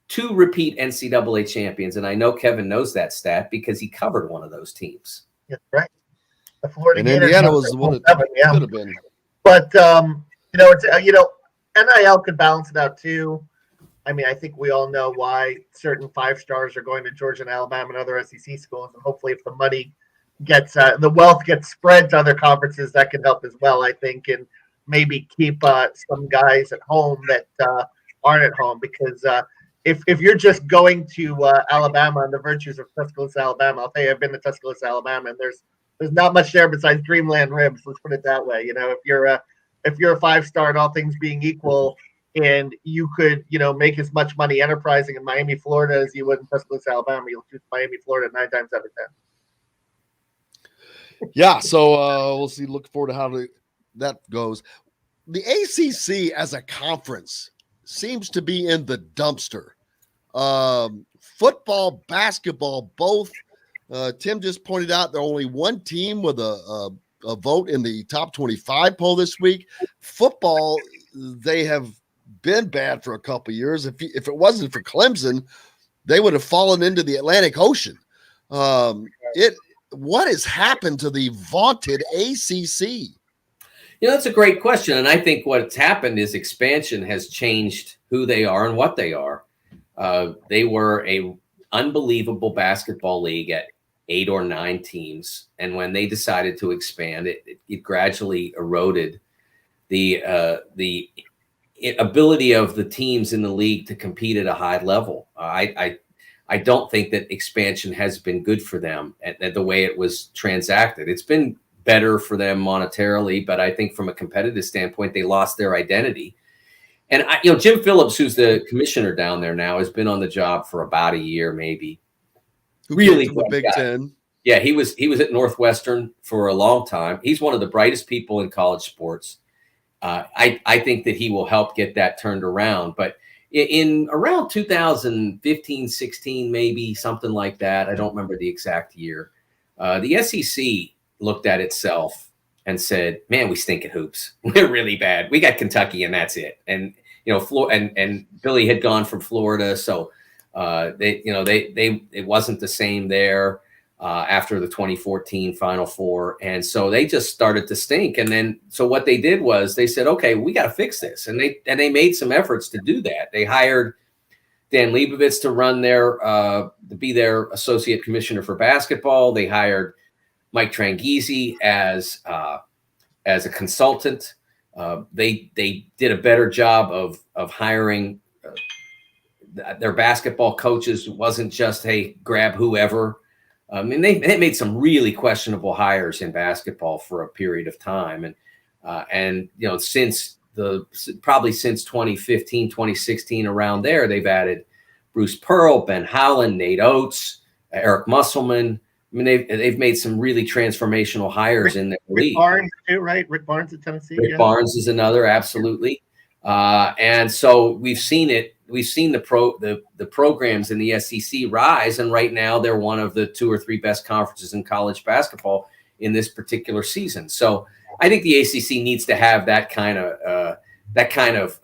2 repeat NCAA champions. And I know Kevin knows that stat because he covered one of those teams. That's right. The Florida And Gators Indiana was the one that yeah. could have been. But it's NIL could balance it out too. I mean, I think we all know why certain 5-stars are going to Georgia and Alabama and other SEC schools, and hopefully, if the money gets the wealth gets spread to other conferences, that can help as well. I think, and maybe keep some guys at home that aren't at home, because if you're just going to Alabama and the virtues of Tuscaloosa, Alabama, I'll tell you, I've been to Tuscaloosa, Alabama, and there's not much there besides Dreamland ribs. Let's put it that way. If you're a 5-star and all things being equal, and you could, make as much money enterprising in Miami, Florida as you would in Tuscaloosa, Alabama, you'll choose Miami, Florida 9 times out of 10. Yeah, so we'll see. Look forward to how that goes. The ACC as a conference seems to be in the dumpster. Football, basketball, both. Tim just pointed out there only one team with a vote in the top 25 poll this week. Football, they have been bad for a couple of years. If it wasn't for Clemson, they would have fallen into the Atlantic Ocean. What has happened to the vaunted ACC? That's a great question. And I think what's happened is expansion has changed who they are and what they are. They were a unbelievable basketball league at 8 or 9 teams. And when they decided to expand, it gradually eroded the ability of the teams in the league to compete at a high level. I don't think that expansion has been good for them at the way it was transacted. It's been better for them monetarily, but I think from a competitive standpoint, they lost their identity. And Jim Phillips, who's the commissioner down there now, has been on the job for about a year, maybe. Really the Big Ten. Yeah, he was at Northwestern for a long time. He's one of the brightest people in college sports. I think that he will help get that turned around. But in around 2015, 16, maybe something like that, I don't remember the exact year, the SEC looked at itself and said, "Man, we stink at hoops. We're really bad. We got Kentucky, and that's it." And and Billy had gone from Florida, so it wasn't the same there after the 2014 Final Four, and so they just started to stink. And then so what they did was they said, "Okay, we got to fix this," and they made some efforts to do that. They hired Dan Leibovitz to run to be their associate commissioner for basketball. They hired Mike Tranghese as a consultant. They did a better job of hiring their basketball coaches. It wasn't just, hey, grab whoever. I mean, they made some really questionable hires in basketball for a period of time. And since 2015, 2016, around there, they've added Bruce Pearl, Ben Howland, Nate Oates, Eric Musselman. I mean, they've made some really transformational hires in their league. Rick Barnes too, right? Rick Barnes at Tennessee. Rick Barnes is another, absolutely. And so we've seen it. We've seen the programs in the SEC rise, and right now they're one of the 2 or 3 best conferences in college basketball in this particular season. So I think the ACC needs to have that kind of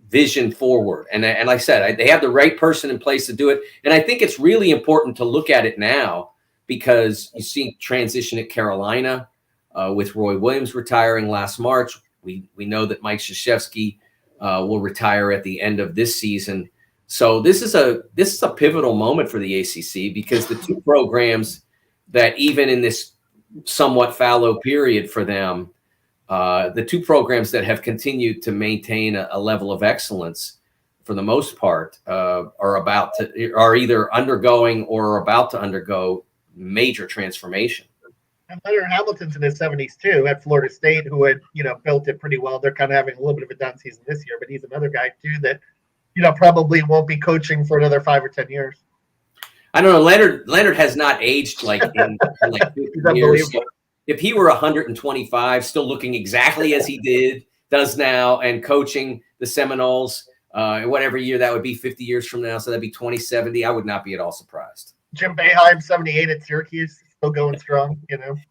vision forward. And like I said, they have the right person in place to do it. And I think it's really important to look at it now, because you see transition at Carolina with Roy Williams retiring last March. We know that Mike Krzyzewski will retire at the end of this season. So this is a pivotal moment for the ACC, because the 2 programs that, even in this somewhat fallow period for them, the 2 programs that have continued to maintain a level of excellence for the most part are either undergoing or about to undergo major transformation. And Leonard Hamilton's in his 70s too at Florida State, who had built it pretty well. They're kind of having a little bit of a down season this year, but he's another guy too that probably won't be coaching for another 5 or 10 years. I don't know. Leonard has not aged like in like 50 years. So if he were 125, still looking exactly as he does now, and coaching the Seminoles, whatever year that would be, 50 years from now, so that'd be 2070, I would not be at all surprised. Jim Boeheim, 78 at Syracuse, still going strong,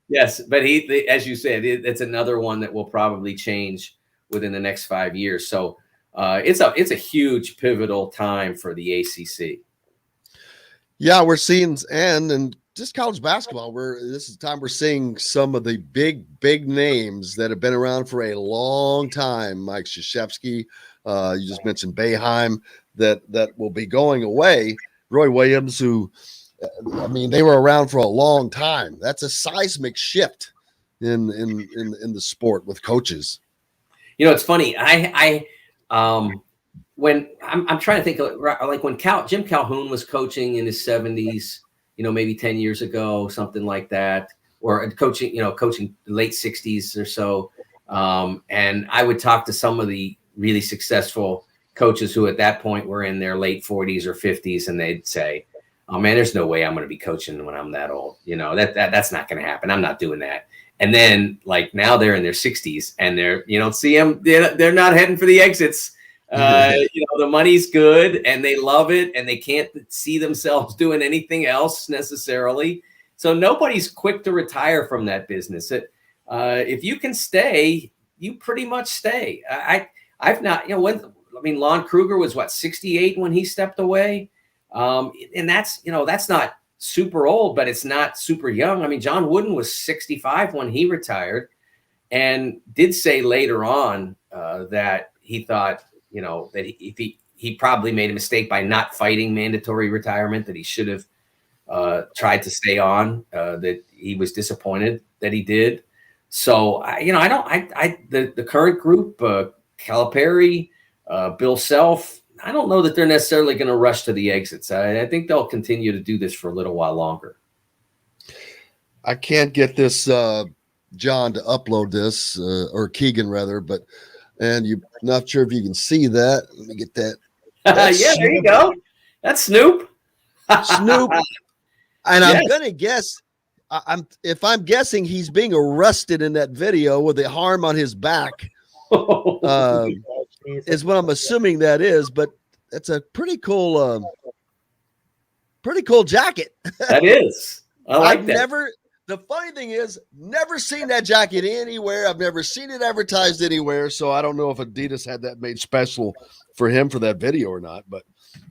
Yes, but he, as you said, it's another one that will probably change within the next 5 years. So it's a huge pivotal time for the ACC. Yeah, we're seeing, and just college basketball. This is the time we're seeing some of the big names that have been around for a long time. Mike Krzyzewski, you just mentioned Boeheim, that will be going away. Roy Williams, who, they were around for a long time. That's a seismic shift in the sport with coaches. It's funny. When I'm trying to think of, like when Jim Calhoun was coaching in his 70s, maybe 10 years ago, something like that, or coaching late 60s or so. And I would talk to some of the really successful coaches who at that point were in their late 40s or 50s, and they'd say, "Oh man, there's no way I'm going to be coaching when I'm that old. That's not going to happen. I'm not doing that." And then like now they're in their 60s and you don't see them. They're not heading for the exits. The money's good and they love it and they can't see themselves doing anything else necessarily. So nobody's quick to retire from that business. If you can stay, you pretty much stay. I've not, Lon Kruger was 68 when he stepped away. And that's not super old, but it's not super young. John Wooden was 65 when he retired and did say later on that he thought, that if he probably made a mistake by not fighting mandatory retirement, that he should have tried to stay on, that he was disappointed that he did. So, the current group, Calipari, Bill Self, I don't know that they're necessarily going to rush to the exits. I think they'll continue to do this for a little while longer. I can't get this John to upload this, or Keegan rather, and you're not sure if you can see that. Let me get that. Yeah, there you go. That's Snoop. Snoop. And yes. I'm going to guess, if I'm guessing he's being arrested in that video with the harm on his back, is what I'm assuming that is, but it's a pretty cool jacket. That is. I like that. The funny thing is, never seen that jacket anywhere. I've never seen it advertised anywhere. So I don't know if Adidas had that made special for him for that video or not, but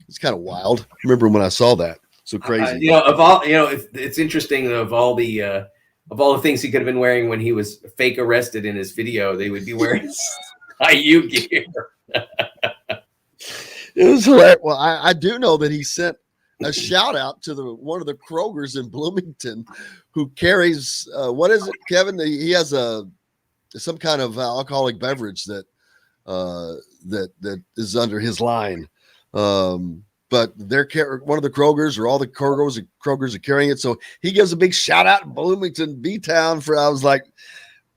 it's kind of wild. I remember when I saw that. So crazy. It's interesting of all the things he could have been wearing when he was fake arrested in his video, they would be wearing IU gear. It was hilarious. Well, I do know that he sent a shout out to one of the Krogers in Bloomington who carries what is it, Kevin? He has some kind of alcoholic beverage that is under his line. But one of the Krogers or all the Krogers are carrying it. So he gives a big shout out in Bloomington B-Town I was like,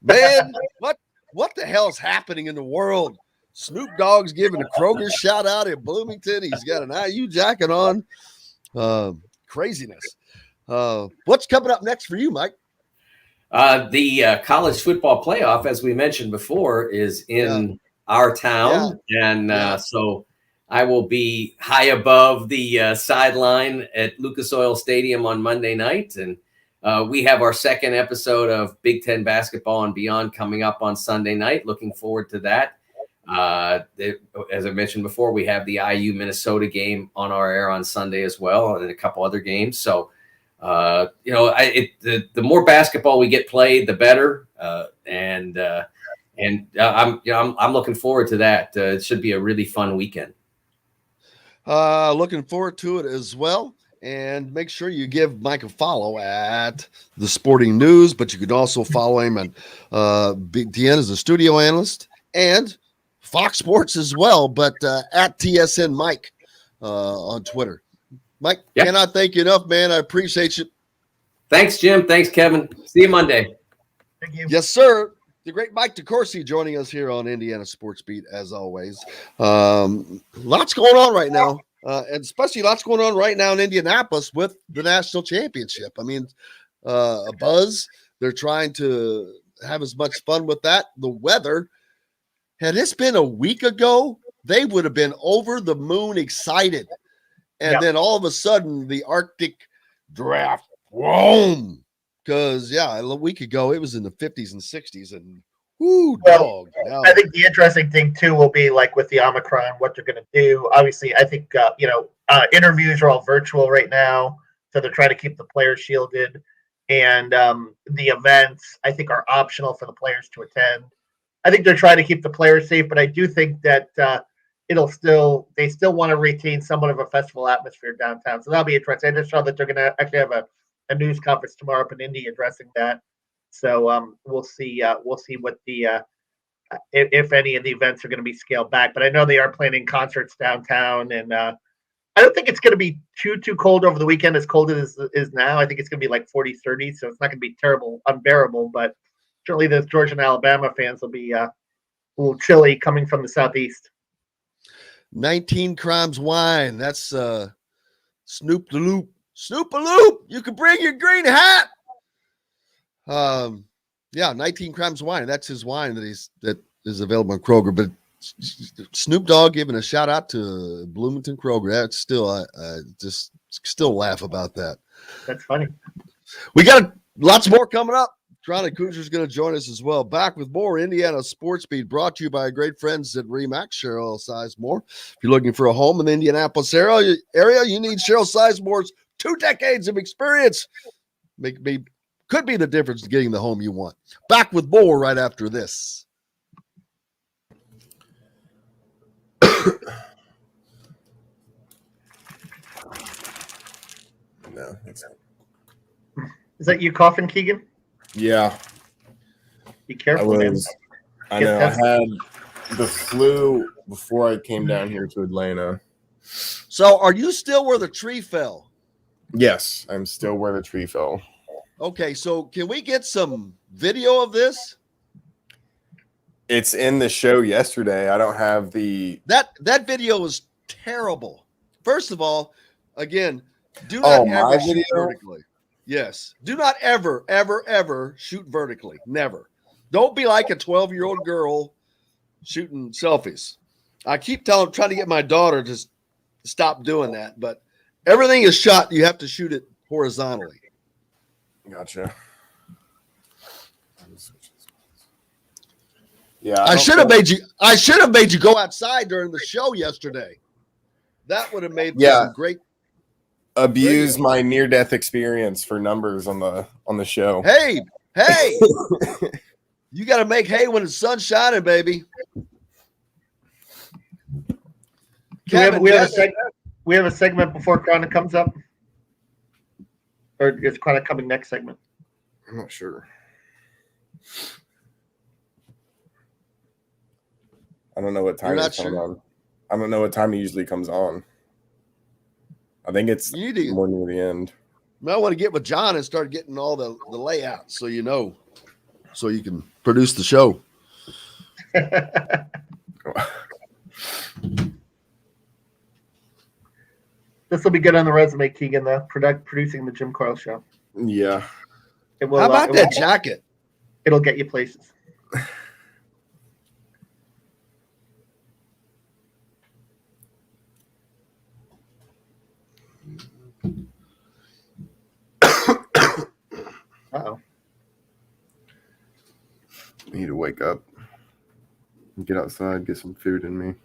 man, what the hell is happening in the world? Snoop Dogg's giving a Kroger shout out in Bloomington. He's got an IU jacket on. Craziness. What's coming up next for you, Mike? The college football playoff, as we mentioned before, is in our town. Yeah. And so I will be high above the sideline at Lucas Oil Stadium on Monday night. And we have our second episode of Big Ten Basketball and Beyond coming up on Sunday night. Looking forward to that. As I mentioned before, we have the IU Minnesota game on our air on Sunday as well, and a couple other games. So, the more basketball we get played, the better. I'm looking forward to that. It should be a really fun weekend. Looking forward to it as well. And make sure you give Mike a follow at The Sporting News, but you could also follow him at DN as a studio analyst and Fox Sports as well, but at TSN Mike on Twitter. Mike, cannot thank you enough, man. I appreciate you. Thanks, Jim. Thanks, Kevin. See you Monday. Thank you. Yes, sir. The great Mike DeCourcy joining us here on Indiana Sports Beat, as always. Lots going on right now, and especially lots going on right now in Indianapolis with the national championship. A buzz. They're trying to have as much fun with that. The weather. Had this been a week ago, they would have been over the moon excited. And then all of a sudden, the Arctic draft, boom. Because, a week ago, it was in the 50s and 60s. And, dog. I think the interesting thing, too, will be like with the Omicron, what they're going to do. Obviously, I think, interviews are all virtual right now. So they're trying to keep the players shielded. And the events, I think, are optional for the players to attend. I think they're trying to keep the players safe, but I do think that they still want to retain somewhat of a festival atmosphere downtown. So that'll be interesting. I just saw that they're going to actually have a news conference tomorrow up in Indy addressing that. So we'll see what the if any of the events are going to be scaled back. But I know they are planning concerts downtown, and I don't think it's going to be too cold over the weekend, as cold as it is now. I think it's going to be like 40s, 30s, so it's not going to be terrible, unbearable. But certainly those Georgia and Alabama fans will be a little chilly coming from the southeast. 19 Crimes Wine. That's Snoop the Loop. Snoop a Loop. You can bring your green hat. Yeah, 19 Crimes Wine. That's his wine that is available in Kroger. But Snoop Dogg giving a shout out to Bloomington Kroger. That's still I just still laugh about that. That's funny. We got lots more coming up. Chronic Hoosier is going to join us as well. Back with more Indiana Sports Beat, brought to you by our great friends at Remax, Cheryl Sizemore. If you're looking for a home in the Indianapolis area, you need Cheryl Sizemore's 2 decades of experience. Could be the difference in getting the home you want. Back with more right after this. No, it's not. Is that you coughing, Keegan? Yeah. Be careful, man. I know. I had the flu before I came down here to Atlanta. So are you still where the tree fell? Yes, I'm still where the tree fell. Okay, so can we get some video of this? It's in the show yesterday. I don't have the That video was terrible. First of all, again, do not ever shoot vertically. Yes. Do not ever, ever, ever shoot vertically. Never. Don't be like a 12-year-old girl shooting selfies. I keep trying to get my daughter to stop doing that, but everything is shot. You have to shoot it horizontally. Gotcha. Yeah, I should have made you go outside during the show yesterday. That would have made some great. Abuse my near-death experience for numbers on the show. Hey, you got to make hay when the sun's shining, baby. Kevin, we have a segment before Chronic comes up, or is Chronic coming next segment? I'm not sure. I don't know what time it's coming on. I don't know what time it usually comes on. I think it's more near the end. I want to get with John and start getting all the layouts so so you can produce the show. This will be good on the resume, Keegan, though. Producing the Jim Carl show. Yeah. How about that jacket? It'll get you places. Uh-oh. I need to wake up and get outside, get some food in me.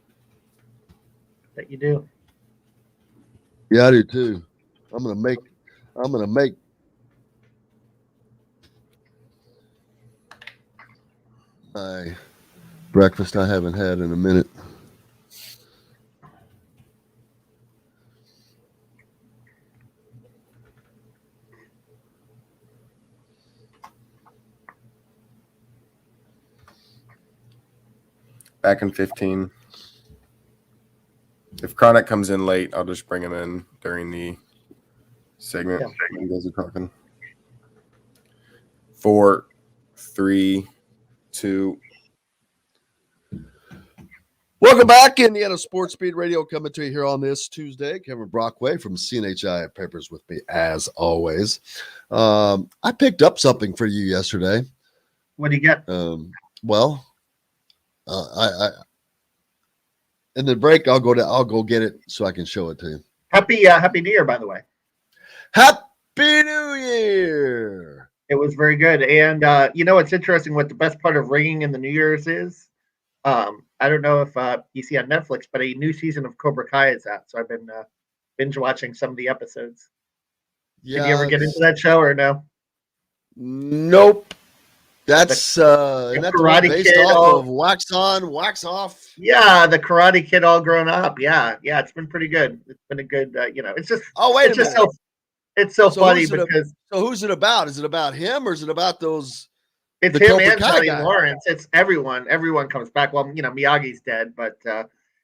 Bet you do. Yeah, I do too. I'm gonna make my breakfast I haven't had in a minute. Back in 15. If Chronic comes in late, I'll just bring him in during the segment. Yeah. You guys are talking. 4, 3, 2. Welcome back, Indiana Sports Speed Radio, coming to you here on this Tuesday. Kevin Brockway from CNHI Papers with me, as always. I picked up something for you yesterday. What do you get? I in the break, I'll go get it so I can show it to you. Happy New Year, by the way. Happy New Year. It was very good. And it's interesting what the best part of ringing in the New Year's is. I don't know if you see on Netflix, but a new season of Cobra Kai is out. So I've been binge watching some of the episodes. Yeah. Did you ever get into that show or no? Nope. That's and that's what, Karate based Kid off of wax on, wax off. Yeah, the Karate Kid all grown up. Yeah, it's been pretty good. It's been a good, it's just. Oh, wait it's a just minute. it's so funny who's because who's it about? Is it about him or is it about those? it's the him Cobra and Kai Johnny guy? Lawrence. It's everyone. Everyone comes back. Well, Miyagi's dead, but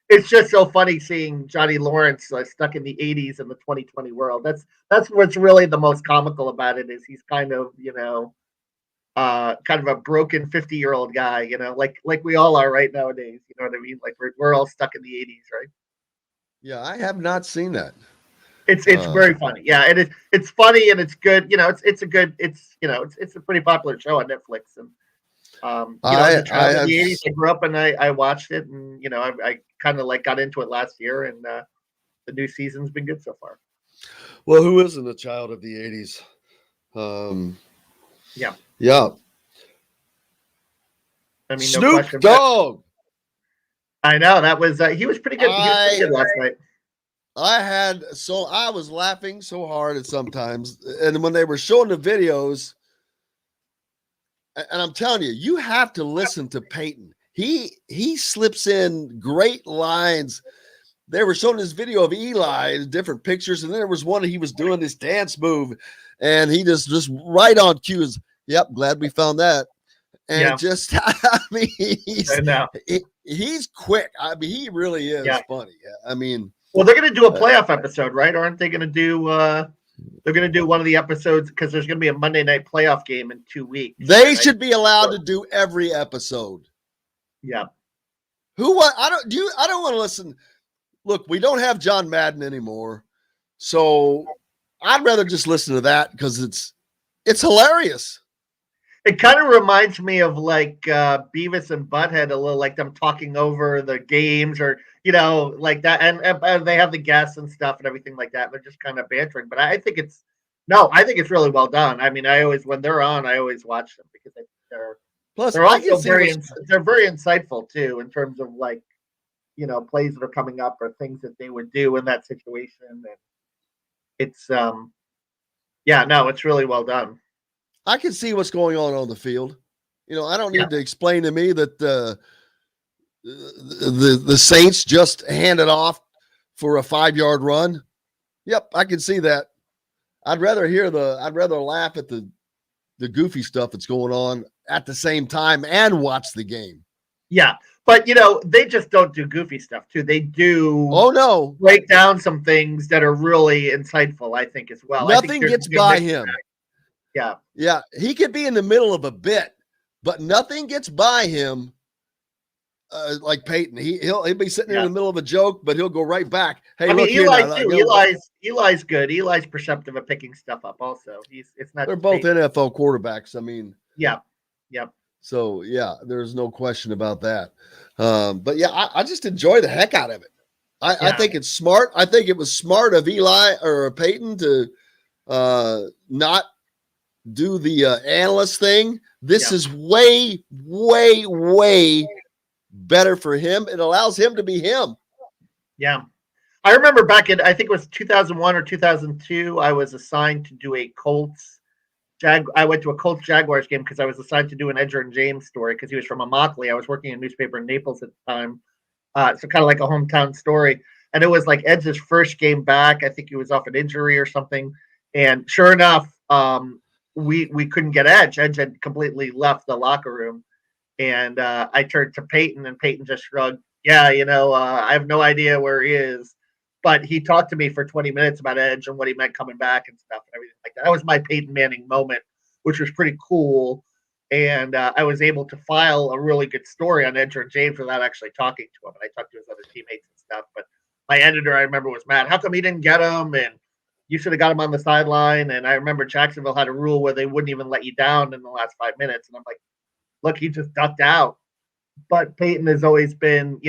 it's just so funny seeing Johnny Lawrence stuck in the '80s in the 2020 world. That's what's really the most comical about it is he's kind of kind of a broken 50-year-old guy, like we all are right nowadays. You know what I mean? Like we're all stuck in the '80s, right? Yeah, I have not seen that. It's very funny. Yeah, it's funny and it's good. It's a good. It's a pretty popular show on Netflix. And as a child in the '80s, I grew up and I watched it, and I kind of got into it last year, and the new season's been good so far. Well, who isn't a child of the '80s? Yeah. I mean, Snoop no question. Dogg. I know that was he was pretty good. He was pretty good last night. I was laughing so hard at sometimes, and when they were showing the videos, and I'm telling you, you have to listen to Peyton. He slips in great lines. They were showing this video of Eli, different pictures, and then there was one he was doing this dance move, and he just right on cue is, yep, glad we found that. And just, I mean, he's quick. I mean, he really is funny. I mean, well, they're going to do a playoff episode, right? Aren't they going to do? They're going to do one of the episodes because there's going to be a Monday night playoff game in 2 weeks. They should be allowed to do every episode. Yeah. I don't want to listen. Look, we don't have John Madden anymore, so I'd rather just listen to that because it's hilarious. It kind of reminds me of like Beavis and Butthead a little, like them talking over the games or like that, and they have the guests and stuff and everything like that. They're just kind of bantering, but I think it's really well done. I mean, when they're on, I always watch them because they're also very insightful too in terms of like plays that are coming up or things that they would do in that situation, and it's it's really well done. I can see what's going on the field. I don't need to explain to me that the Saints just handed off for a 5-yard run. Yep, I can see that. I'd rather laugh at the goofy stuff that's going on at the same time and watch the game. Yeah, but they just don't do goofy stuff too. They do. Oh no, break down some things that are really insightful. I think as well. Nothing gets by him. Yeah. He could be in the middle of a bit, but nothing gets by him. Like Peyton, he'll be sitting in the middle of a joke, but he'll go right back. Hey, I mean, Eli too. Eli's good. Eli's perceptive at picking stuff up. Also, it's not. They're both NFL quarterbacks. I mean, yeah. So there's no question about that. But I just enjoy the heck out of it. I think it's smart. I think it was smart of Eli or Peyton to not do the analyst thing. This is way, way, way better for him. It allows him to be him. Yeah. I remember back in, I think it was 2001 or 2002, I was assigned to do a I went to a Colts Jaguars game because I was assigned to do an Edger and James story because he was from Immokalee. I was working in a newspaper in Naples at the time. So kind of like a hometown story. And it was like Edge's first game back. I think he was off an injury or something. And sure enough, we couldn't get Edge. Edge had completely left the locker room. And I turned to Peyton, and Peyton just shrugged. Yeah, I have no idea where he is. But he talked to me for 20 minutes about Edge and what he meant coming back and stuff and everything like that. That was my Peyton Manning moment, which was pretty cool. And I was able to file a really good story on Edger and James without actually talking to him. And I talked to his other teammates and stuff. But my editor, I remember, was mad. How come he didn't get him? And you should have got him on the sideline. And I remember Jacksonville had a rule where they wouldn't even let you down in the last 5 minutes. And I'm like, look, he just ducked out. But Peyton has always been,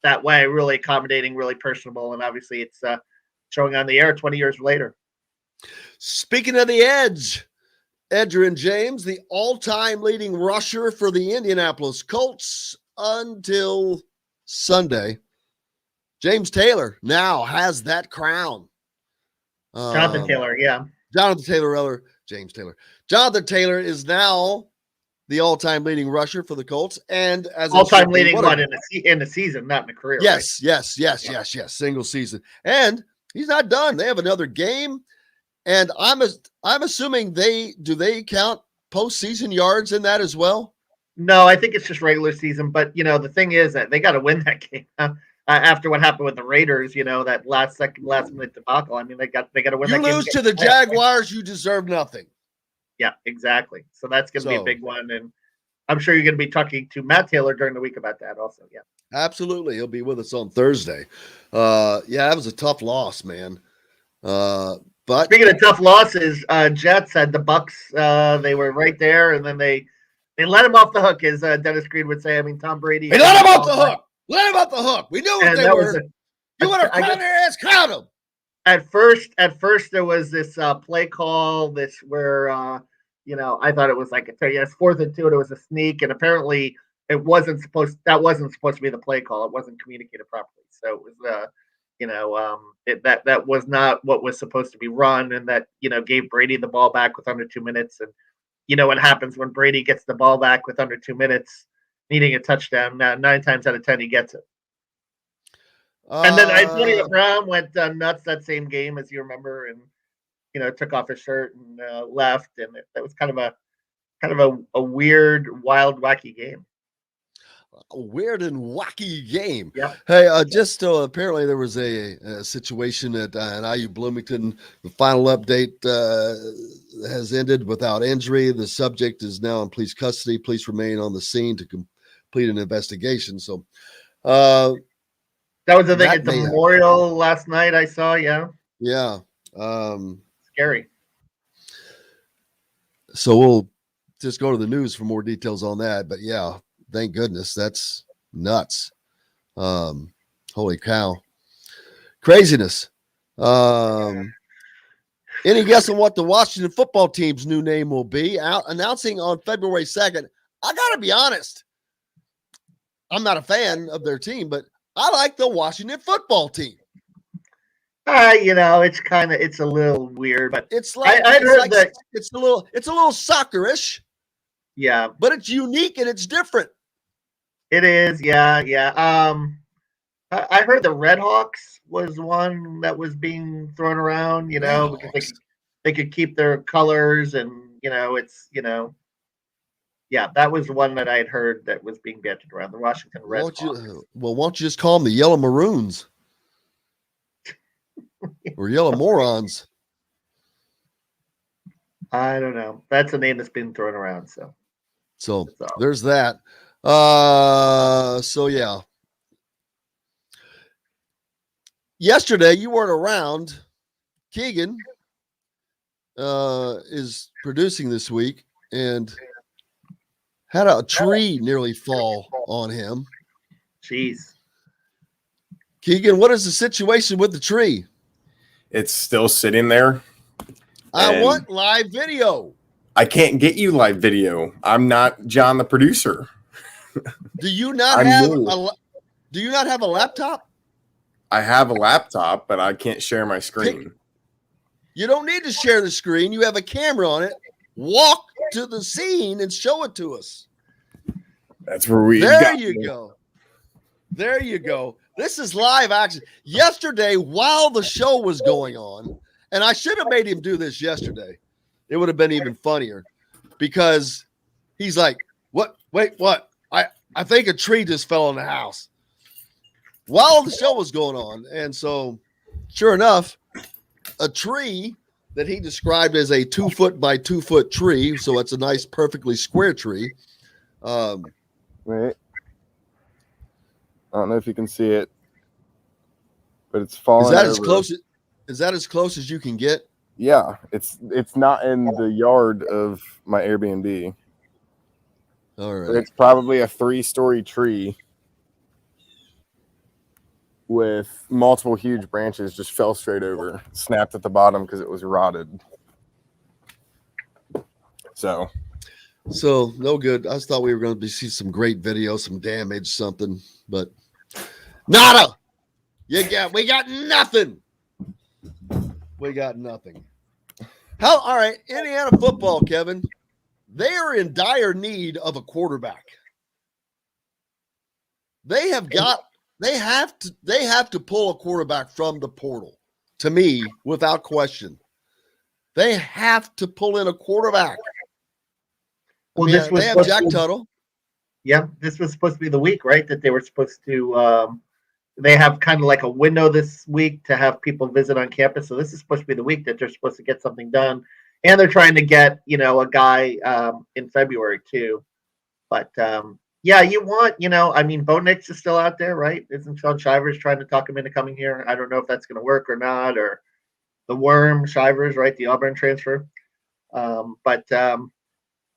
that way, really accommodating, really personable. And obviously it's showing on the air 20 years later. Speaking of the Edge, Edger and James, the all-time leading rusher for the Indianapolis Colts until Sunday. James Taylor now has that crown. Jonathan Taylor, yeah. James Taylor. Jonathan Taylor is now the all-time leading rusher for the Colts, and as all-time leading one in the season, not in the career. Yes, right? yes. Single season, and he's not done. They have another game, and I'm assuming they count postseason yards in that as well. No, I think it's just regular season. But the thing is that they got to win that game after what happened with the Raiders. That last minute debacle. I mean, they got to win. You that game. lose to the Jaguars, you deserve nothing. Yeah, exactly. So that's going to be a big one, and I'm sure you're going to be talking to Matt Taylor during the week about that also. Yeah, absolutely. He'll be with us on Thursday. That was a tough loss, man. But speaking of tough losses, Jets had the Bucks. They were right there, and then they let him off the hook, as Dennis Green would say. I mean, Tom Brady. They let him off the hook. Let him off the hook. We knew what they were. You want to crown their ass? Crown them. At first, there was this play call. Where I thought it was like it's 4th and 2, and it was a sneak, and apparently that wasn't supposed to be the play call. It wasn't communicated properly, so it was that was not what was supposed to be run, and that gave Brady the ball back with under 2 minutes, and what happens when Brady gets the ball back with under 2 minutes, needing a touchdown. Now 9 times out of 10 he gets it. And then Antonio Brown went nuts that same game, as you remember, and took off his shirt and left, and that was kind of a weird, wild, wacky game. A weird and wacky game. Yeah. Hey, just apparently there was a situation at IU Bloomington. The final update has ended without injury. The subject is now in police custody. Police remain on the scene to complete an investigation. So, that was the thing at the memorial last night. I saw. Yeah. Yeah. Scary. So we'll just go to the news for more details on that. But yeah, thank goodness. That's nuts. Holy cow. Craziness. Any guess on what the Washington football team's new name will be? Announcing on February 2nd. I got to be honest. I'm not a fan of their team, but I like the Washington football team. It's a little weird, but it's like it's a little soccerish. Yeah, but it's unique and it's different. It is, yeah. I heard the Red Hawks was one that was being thrown around, because they could keep their colors, and that was one that I had heard that was being bandied around. The Washington Red Hawks. Why don't you just call them the Yellow Maroons? Or Yellow Morons? I don't know. That's a name that's been thrown around. So there's that. So yeah. Yesterday you weren't around. Keegan is producing this week and had a tree nearly fall on him. Jeez. Keegan, what is the situation with the tree? It's still sitting there. I want live video. I can't get you live video. I'm not John, the producer. Do you not have a laptop? I have a laptop, but I can't share my screen. You don't need to share the screen. You have a camera on it. Walk to the scene and show it to us. That's where we There you go. There you go. This is live action. Yesterday, while the show was going on, and I should have made him do this yesterday. It would have been even funnier because he's like, what? Wait, what? I think a tree just fell in the house while the show was going on. And so sure enough, a tree that he described as a 2 foot by 2 foot tree. So it's a nice, perfectly square tree. Wait. I don't know if you can see it, but it's falling. Is that as close as you can get? Yeah, it's not in the yard of my Airbnb. All right. It's probably a 3-story tree with multiple huge branches just fell straight over, snapped at the bottom because it was rotted. So no good. I just thought we were going to see some great video, some damage, something, but nada. We got nothing. We got nothing. All right, Indiana football, Kevin. They are in dire need of a quarterback. They have to pull a quarterback from the portal, to me, without question. They have to pull in a quarterback. Well, they have Jack Tuttle. Yeah, this was supposed to be the week, right? That they were supposed to they have kind of like a window this week to have people visit on campus. So this is supposed to be the week that they're supposed to get something done. And they're trying to get, a guy in February too. But yeah, you want, Bo Nix is still out there, right? Isn't Sean Shivers trying to talk him into coming here? I don't know if that's going to work or not, or the Worm Shivers, right? The Auburn transfer. But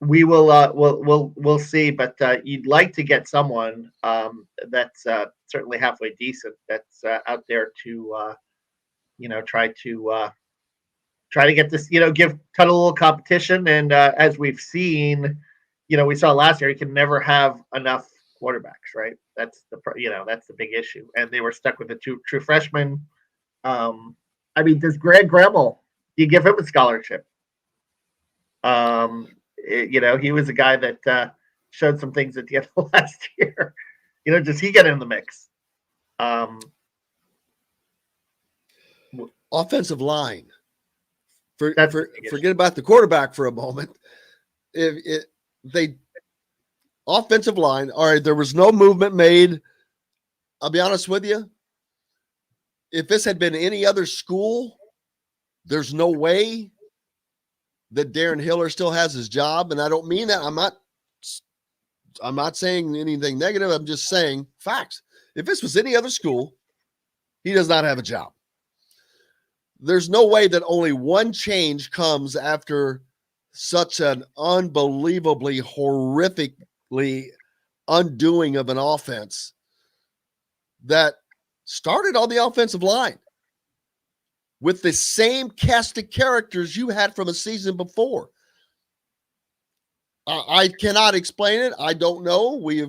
we will we'll see. But you'd like to get someone that's certainly halfway decent, that's out there to try to get this, give Tuttle a little competition. And as we've seen, we saw last year, you can never have enough quarterbacks, right? That's the big issue. And they were stuck with the two true freshmen. Does Greg Gremmel, do you give him a scholarship? He was a guy that showed some things at the end of last year. Does he get in the mix? Offensive line. Forget about the quarterback for a moment. Offensive line. All right, there was no movement made. I'll be honest with you. If this had been any other school, there's no way that Darren Hiller still has his job. And I don't mean that. I'm not saying anything negative. I'm just saying facts. If this was any other school, he does not have a job. There's no way that only one change comes after such an unbelievably, horrifically undoing of an offense that started on the offensive line with the same cast of characters you had from a season before. I cannot explain it. I don't know. We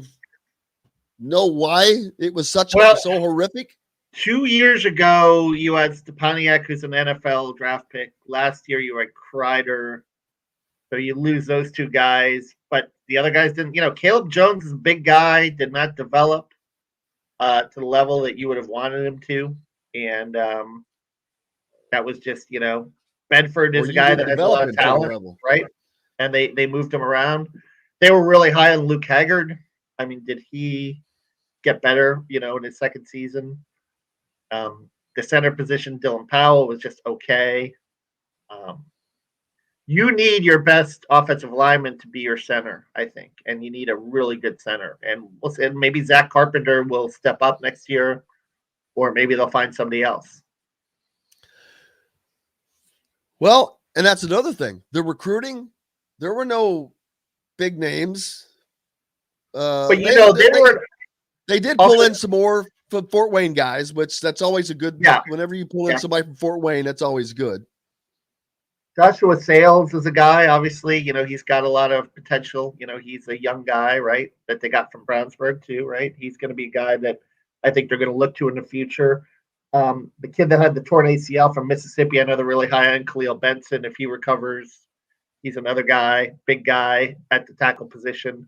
know why it was so horrific. 2 years ago, you had Stepaniak, who's an NFL draft pick. Last year, you had Kreider. So you lose those two guys. But the other guys didn't. Caleb Jones is a big guy, did not develop to the level that you would have wanted him to. And that was just, Bedford is a guy that has a lot of talent, right? And they moved him around. They were really high on Luke Haggard. Did he get better, in his second season? The center position, Dylan Powell, was just okay. You need your best offensive lineman to be your center, I think, and you need a really good center. And maybe Zach Carpenter will step up next year, or maybe they'll find somebody else. Well, and that's another thing. The recruiting, there were no big names. But they did pull in some more from Fort Wayne guys, which that's always a good. Yeah. Whenever you pull in somebody from Fort Wayne, that's always good. Joshua Sales is a guy, obviously, he's got a lot of potential. He's a young guy, right, that they got from Brownsburg too, right? He's going to be a guy that I think they're going to look to in the future. The kid that had the torn ACL from Mississippi, I know they're really high on Khalil Benson. If he recovers, he's another guy, big guy at the tackle position.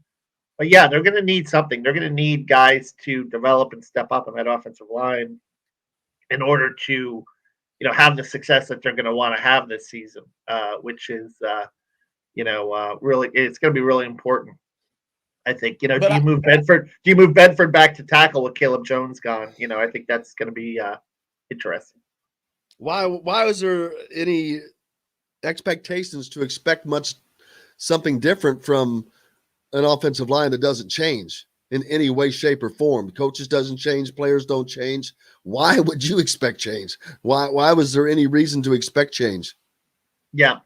But yeah, they're going to need something. They're going to need guys to develop and step up on that offensive line in order to, have the success that they're going to want to have this season, which is, really, it's going to be really important. I think, do you move Bedford? Do you move Bedford back to tackle with Caleb Jones gone? I think that's going to be interesting. Why was there any expectations to expect something different from an offensive line that doesn't change in any way, shape, or form? Coaches doesn't change, players don't change. Why would you expect change? Why was there any reason to expect change? Yeah.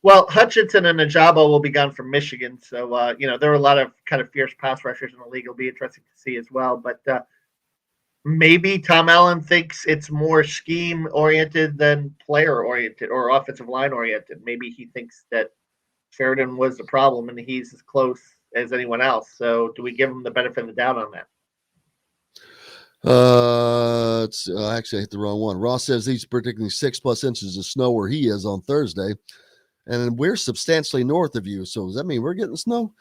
Well, Hutchinson and Ajabo will be gone from Michigan. So, there are a lot of kind of fierce pass rushers in the league. It'll be interesting to see as well. But maybe Tom Allen thinks it's more scheme-oriented than player-oriented or offensive line-oriented. Maybe he thinks that Sheridan was the problem and he's as close as anyone else. So do we give him the benefit of the doubt on that? Actually, I hit the wrong one. Ross says he's predicting 6+ inches of snow where he is on Thursday, and we're substantially north of you. So does that mean we're getting snow?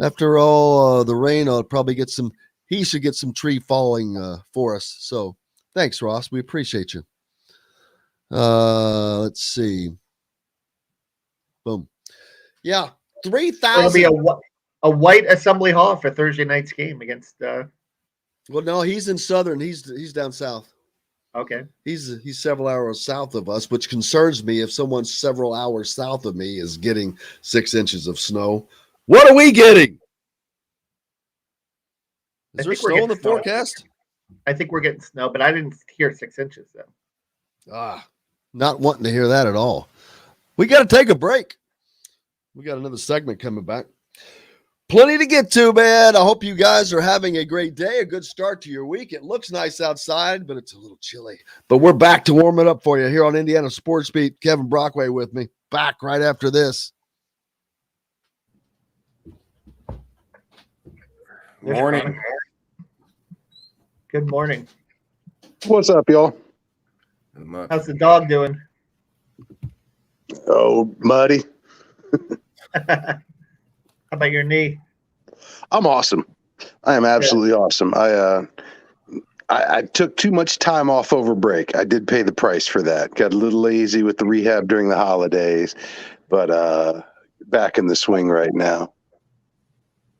After all the rain, I'll probably get some. He should get some tree falling for us. So thanks, Ross. We appreciate you. Let's see. Boom. Yeah, 3,000. It'll be a white assembly hall for Thursday night's game against. Well, no, he's in Southern. He's down south. Okay. He's several hours south of us, which concerns me. If someone several hours south of me is getting 6 inches of snow, what are we getting? Is there snow in the forecast? I think we're getting snow, but I didn't hear 6 inches though. Not wanting to hear that at all. We got to take a break. We got another segment coming back. Plenty to get to, man. I hope you guys are having a great day, a good start to your week. It looks nice outside, but it's a little chilly. But we're back to warm it up for you here on Indiana Sports Beat. Kevin Brockway with me. Back right after this. Morning. Good morning. What's up, y'all? How's the dog doing? Oh, muddy. How about your knee? I'm awesome. I am absolutely awesome. I took too much time off over break. I did pay the price for that. Got a little lazy with the rehab during the holidays, but back in the swing right now.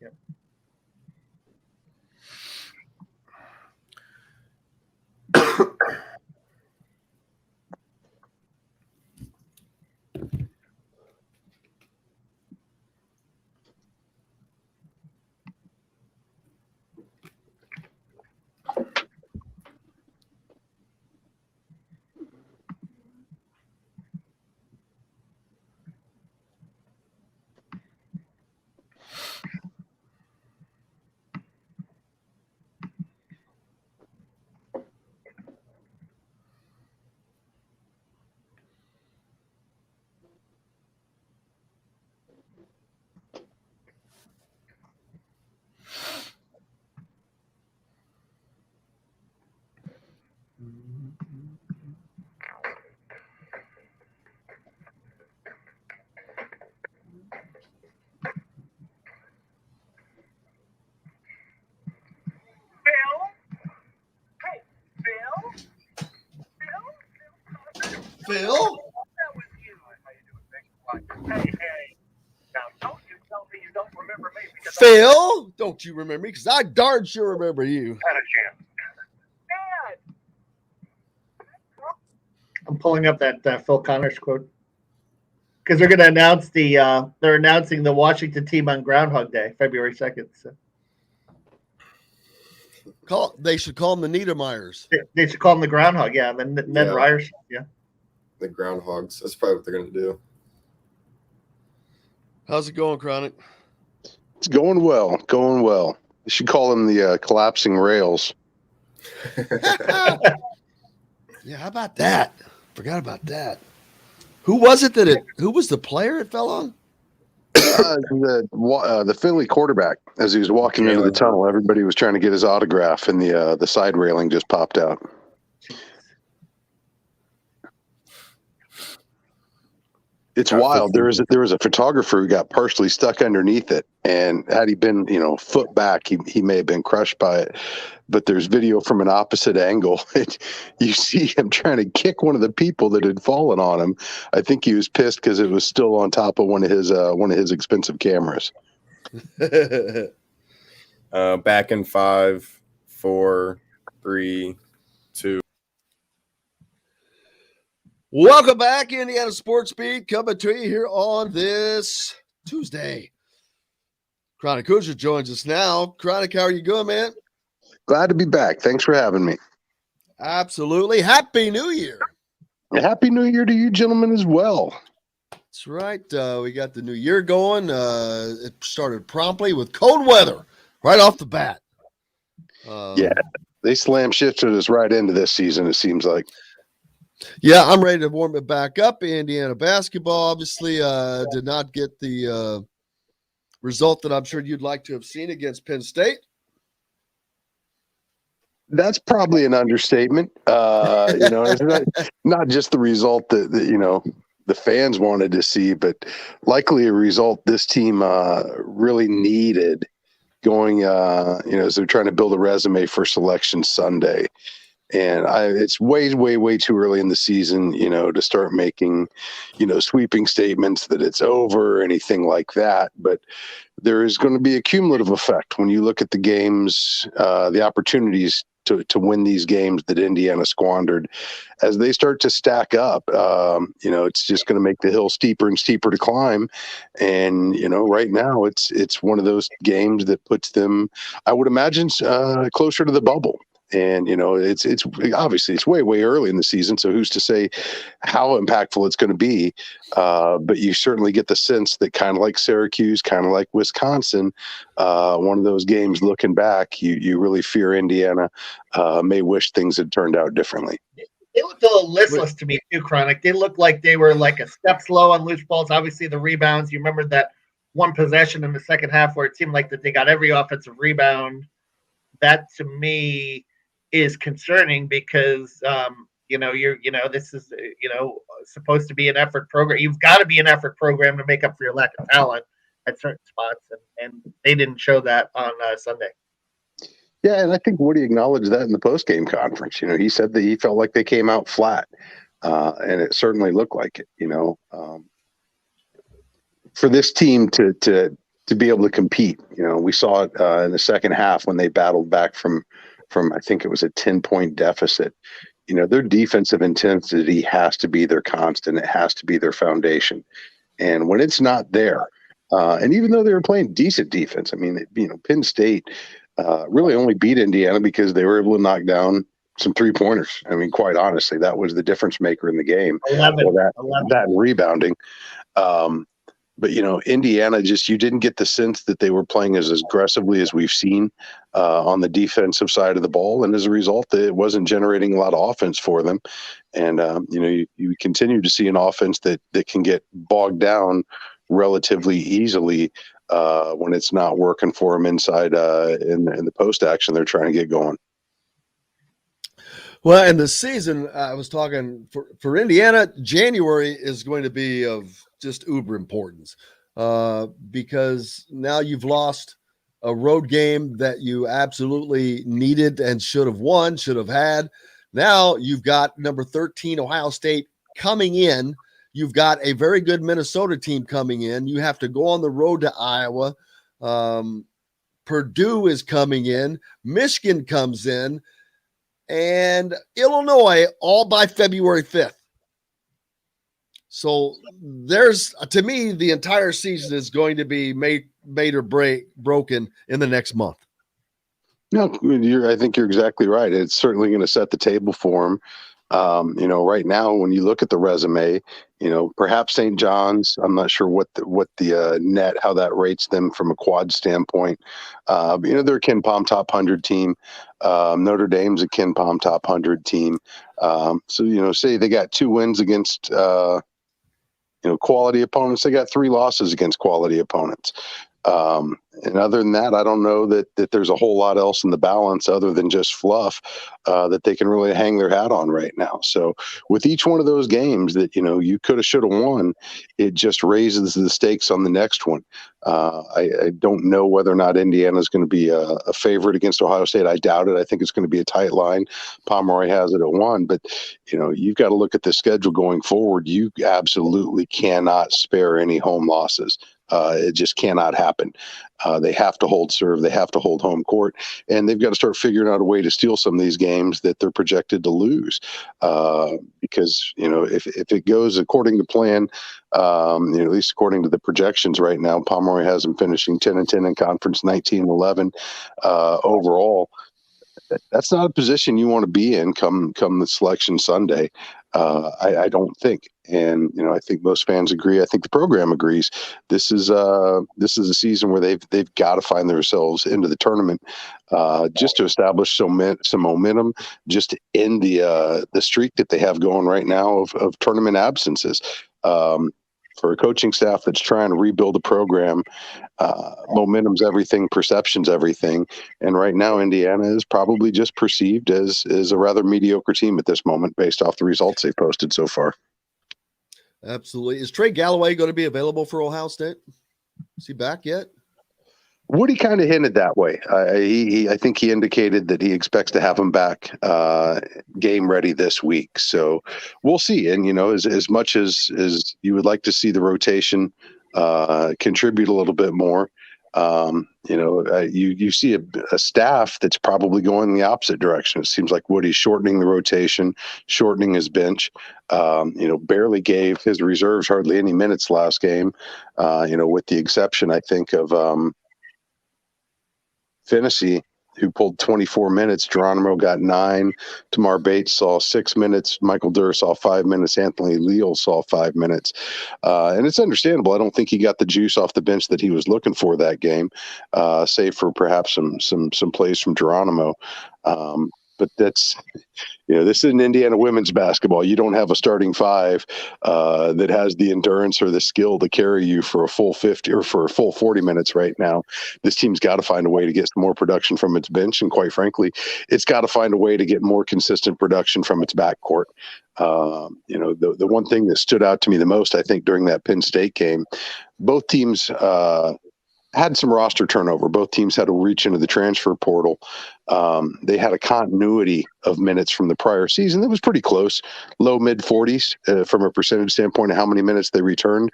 Yep. Phil? Phil? Don't you remember me? Because I darn sure remember you. I'm pulling up that Phil Connors quote because they're going to announce they're announcing the Washington team on Groundhog Day, February 2nd. So. They should call them the Niedermeyers. They should call them the Groundhog, yeah. The Ned Ryerson, yeah. The Groundhogs. That's probably what they're going to do. How's it going, Chronic? It's going well. Going well. You should call them the collapsing rails. Yeah, how about that? Forgot about that. Who was it who was the player it fell on? The Philly quarterback, as he was walking into the tunnel, everybody was trying to get his autograph, and the side railing just popped out. It's wild. There was a photographer who got partially stuck underneath it, and had he been, foot back, he may have been crushed by it. But there's video from an opposite angle. You see him trying to kick one of the people that had fallen on him. I think he was pissed because it was still on top of one of his expensive cameras. Back in 5, 4, 3, 2. Welcome back, Indiana Sports Beat, coming to you here on this Tuesday. Chronic Hoosier joins us now. Chronic, how are you going, man? Glad to be back. Thanks for having me. Absolutely. Happy New Year. Happy New Year to you gentlemen as well. That's right. We got the new year going. It started promptly with cold weather right off the bat. They slam shifted us right into this season, it seems like. Yeah, I'm ready to warm it back up. Indiana basketball obviously did not get the result that I'm sure you'd like to have seen against Penn State. That's probably an understatement. It's not just the result that the fans wanted to see, but likely a result this team really needed going, as they're trying to build a resume for Selection Sunday. And it's way, way, way too early in the season, to start making, sweeping statements that it's over or anything like that. But there is going to be a cumulative effect when you look at the games, the opportunities to win these games that Indiana squandered as they start to stack up. It's just going to make the hill steeper and steeper to climb. And, right now it's one of those games that puts them, I would imagine, closer to the bubble. And, it's obviously it's way, way early in the season. So who's to say how impactful it's going to be? But you certainly get the sense that kind of like Syracuse, kind of like Wisconsin, one of those games looking back, you really fear Indiana may wish things had turned out differently. They looked a little listless to me too, Chronic. They looked like they were like a step slow on loose balls. Obviously the rebounds, you remember that one possession in the second half where it seemed like that they got every offensive rebound. That to me is concerning because this is supposed to be an effort program. You've got to be an effort program to make up for your lack of talent at certain spots, and they didn't show that on Sunday. Yeah, and I think Woody acknowledged that in the post-game conference. He said that he felt like they came out flat, and it certainly looked like it. For this team to be able to compete, we saw it in the second half when they battled back from I think it was a 10-point deficit. Their defensive intensity has to be their constant. It has to be their foundation. And when it's not there, and even though they were playing decent defense, I mean, Penn State really only beat Indiana because they were able to knock down some 3-pointers. I mean, quite honestly, that was the difference maker in the game. 11. That and rebounding. But, Indiana you didn't get the sense that they were playing as aggressively as we've seen on the defensive side of the ball. And as a result, it wasn't generating a lot of offense for them. And, you continue to see an offense that can get bogged down relatively easily when it's not working for them inside in the post action they're trying to get going. Well, and the season, I was talking for Indiana, January is going to be of just uber importance because now you've lost a road game that you absolutely needed and should have won, should have had. Now you've got number 13 Ohio State coming in. You've got a very good Minnesota team coming in. You have to go on the road to Iowa. Purdue is coming in. Michigan comes in. And Illinois all by February 5th. So to me, the entire season is going to be made or broken in the next month. No, I think you're exactly right. It's certainly going to set the table for them. Right now, when you look at the resume, perhaps St. John's, I'm not sure what the net, how that rates them from a quad standpoint. They're a Ken Palm top 100 team. Notre Dame's a Ken Palm top 100 team. So, say they got 2 wins against, quality opponents. They got 3 losses against quality opponents. And other than that, I don't know that there's a whole lot else in the balance other than just fluff that they can really hang their hat on right now. So with each one of those games that, you could have, should have won, it just raises the stakes on the next one. I don't know whether or not Indiana is going to be a favorite against Ohio State. I doubt it. I think it's going to be a tight line. Pomeroy has it at 1, but you've got to look at the schedule going forward. You absolutely cannot spare any home losses. It just cannot happen. They have to hold serve. They have to hold home court, and they've got to start figuring out a way to steal some of these games that they're projected to lose. Because if it goes according to plan, at least according to the projections right now, Pomeroy has them finishing 10-10 in conference, 19-11 overall. That's not a position you want to be in come the Selection Sunday. I don't think, and I think most fans agree. I think the program agrees. This is a season where they've got to find themselves into the tournament, just to establish some momentum, just to end the streak that they have going right now of tournament absences. For a coaching staff that's trying to rebuild a program, momentum's everything, perception's everything. And right now, Indiana is probably just perceived as a rather mediocre team at this moment based off the results they've posted so far. Absolutely. Is Trey Galloway going to be available for Ohio State? Is he back yet? Woody kind of hinted that way. I think he indicated that he expects to have him back game ready this week. So we'll see. And, as much as you would like to see the rotation contribute a little bit more, you see a staff that's probably going the opposite direction. It seems like Woody's shortening the rotation, shortening his bench. Barely gave his reserves hardly any minutes last game. With the exception, I think, of Finney, who pulled 24 minutes. Geronimo got 9. Tamar Bates saw 6 minutes. Michael Durr saw 5 minutes. Anthony Leal saw 5 minutes. And it's understandable. I don't think he got the juice off the bench that he was looking for that game, save for perhaps some plays from Geronimo. But that's, this isn't Indiana women's basketball. You don't have a starting 5 that has the endurance or the skill to carry you for a full 50 or for a full 40 minutes right now. This team's got to find a way to get some more production from its bench. And quite frankly, it's got to find a way to get more consistent production from its backcourt. The one thing that stood out to me the most, I think, during that Penn State game, both teams had some roster turnover. Both teams had to reach into the transfer portal. They had a continuity of minutes from the prior season that was pretty close, low mid 40s from a percentage standpoint of how many minutes they returned.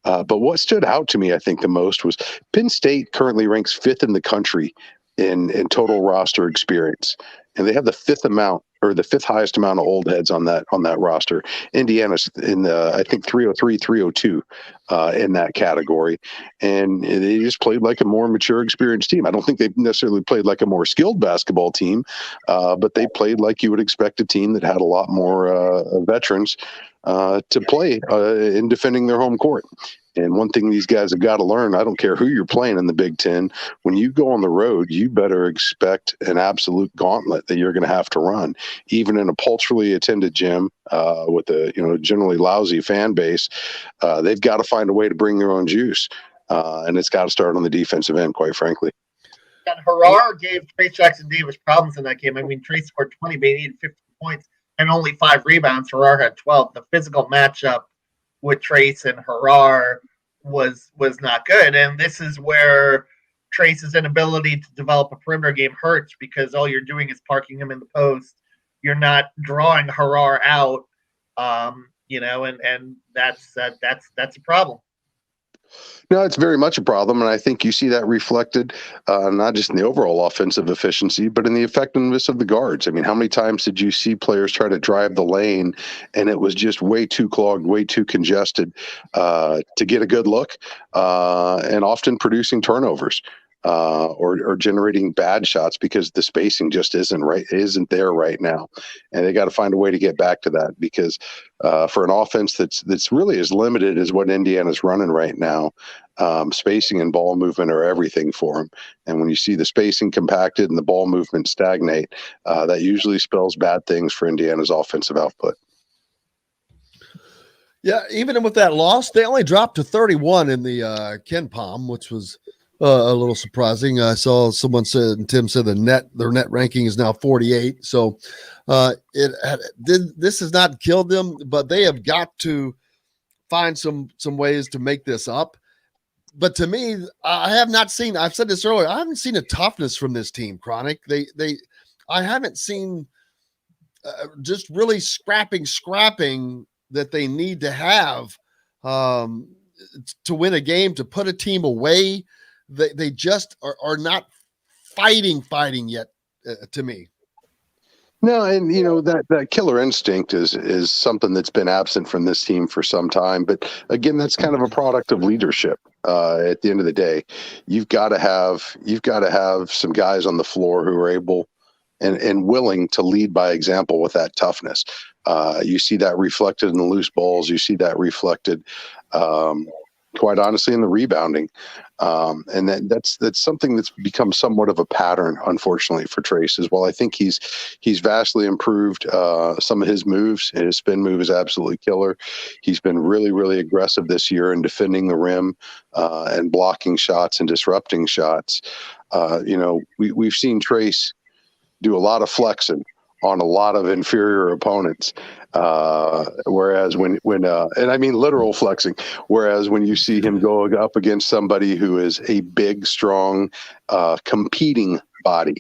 But what stood out to me, I think, the most was Penn State currently ranks 5th in the country in total roster experience, and they have the 5th amount, or the 5th highest amount of old heads on that roster. Indiana's in the, I think, 303, 302 in that category. And they just played like a more mature, experienced team. I don't think they necessarily played like a more skilled basketball team, but they played like you would expect a team that had a lot more veterans to play in defending their home court. And one thing these guys have got to learn, I don't care who you're playing in the Big Ten, when you go on the road, you better expect an absolute gauntlet that you're going to have to run. Even in a paltrily attended gym with a generally lousy fan base, they've got to find a way to bring their own juice. And it's got to start on the defensive end, quite frankly. And Harar gave Trace Jackson Davis problems in that game. I mean, Trace scored 20, but he needed 15 points and only 5 rebounds. Harar had 12. The physical matchup with Trace and Harar was not good. And this is where Trace's inability to develop a perimeter game hurts, because all you're doing is parking him in the post. You're not drawing Harar out, and that's a problem. No, it's very much a problem, and I think you see that reflected not just in the overall offensive efficiency, but in the effectiveness of the guards. I mean, how many times did you see players try to drive the lane, and it was just way too clogged, way too congested to get a good look, and often producing turnovers or generating bad shots because the spacing just isn't there right now, and they got to find a way to get back to that, because for an offense that's really as limited as what Indiana's running right now, spacing and ball movement are everything for them. And when you see the spacing compacted and the ball movement stagnate, that usually spells bad things for Indiana's offensive output. Yeah, even with that loss, they only dropped to 31 in the Ken Palm, which was a little surprising. I saw someone said, Tim said their net ranking is now 48. So this has not killed them, but they have got to find some ways to make this up. But to me, I have not seen, I've said this earlier, I haven't seen a toughness from this team, Chronic. I haven't seen just really scrapping that they need to have to win a game, to put a team away. They just are not fighting yet to me. No, and that killer instinct is something that's been absent from this team for some time. But again, that's kind of a product of leadership. At the end of the day, you've got to have some guys on the floor who are able and willing to lead by example with that toughness. You see that reflected in the loose balls. You see that reflected quite honestly, in the rebounding. And that's something that's become somewhat of a pattern, unfortunately, for Trace as well. I think he's vastly improved some of his moves. And his spin move is absolutely killer. He's been really, really aggressive this year in defending the rim and blocking shots and disrupting shots. We've seen Trace do a lot of flexing on a lot of inferior opponents. Whereas when and I mean literal flexing, whereas when you see him go up against somebody who is a big, strong, competing body,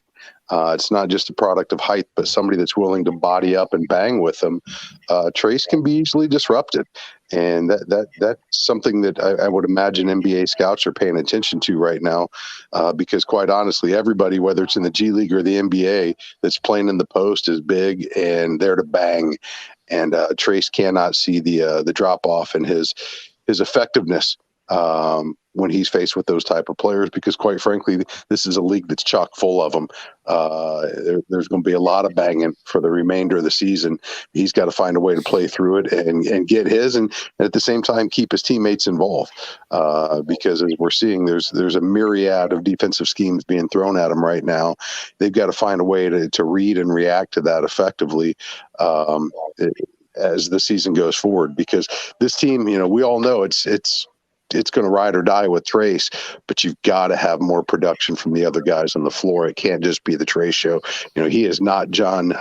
it's not just a product of height, but somebody that's willing to body up and bang with them. Trace can be easily disrupted. And that's something that I would imagine NBA scouts are paying attention to right now, because quite honestly, everybody, whether it's in the G League or the NBA, that's playing in the post is big and there to bang. And Trace cannot see the drop off in his effectiveness when he's faced with those type of players, because quite frankly, this is a league that's chock full of them. There's going to be a lot of banging for the remainder of the season. He's got to find a way to play through it and get his, and at the same time keep his teammates involved, because as we're seeing, there's a myriad of defensive schemes being thrown at him right now. They've got to find a way to read and react to that effectively as the season goes forward, because this team, we all know it's going to ride or die with Trace, but you've got to have more production from the other guys on the floor. It can't just be the Trace show. He is not John,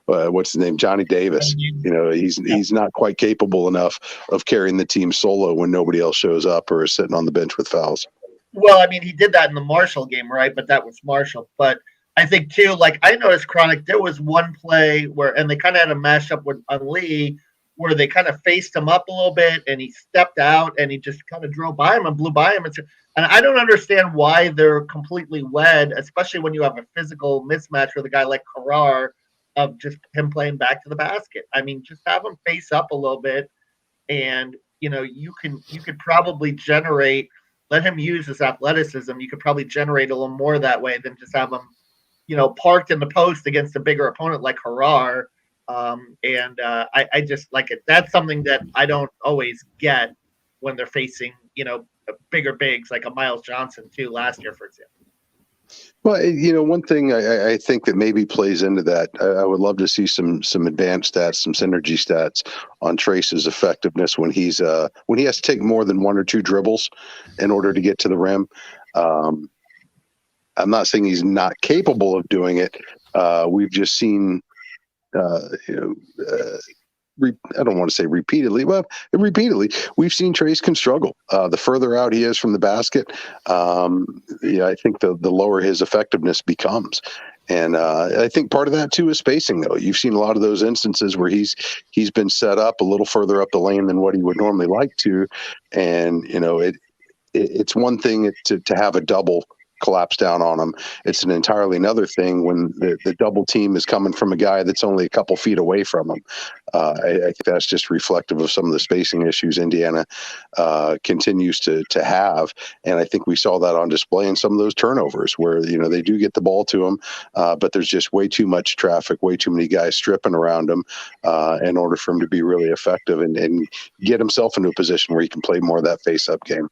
what's his name? Johnny Davis. He's not quite capable enough of carrying the team solo when nobody else shows up or is sitting on the bench with fouls. Well, I mean, he did that in the Marshall game, right? But that was Marshall. But I think too, like I noticed, Chronic, there was one play where, and they kind of had a mashup on Lee, where they kind of faced him up a little bit and he stepped out and he just kind of drove by him and blew by him. And I don't understand why they're completely wed, especially when you have a physical mismatch with a guy like Carrar, of just him playing back to the basket. I mean, just have him face up a little bit, and you could probably let him use his athleticism. You could probably generate a little more that way than just have him, parked in the post against a bigger opponent like Carrar. I just like it. That's something that I don't always get when they're facing, bigger bigs like a Miles Johnson too last year, for example. Well, one thing I think that maybe plays into that, I would love to see some advanced stats, some synergy stats on Trace's effectiveness when he has to take more than one or two dribbles in order to get to the rim. I'm not saying he's not capable of doing it. We've just seen, I don't want to say repeatedly, but repeatedly, we've seen Trace can struggle. The further out he is from the basket, I think the lower his effectiveness becomes. And I think part of that too is spacing, though. You've seen a lot of those instances where he's been set up a little further up the lane than what he would normally like to. And, it's one thing to have a double collapse down on him. It's an entirely another thing when the double team is coming from a guy that's only a couple feet away from him. I think that's just reflective of some of the spacing issues Indiana continues to have. And I think we saw that on display in some of those turnovers where, they do get the ball to him, but there's just way too much traffic, way too many guys stripping around him in order for him to be really effective and get himself into a position where he can play more of that face-up game.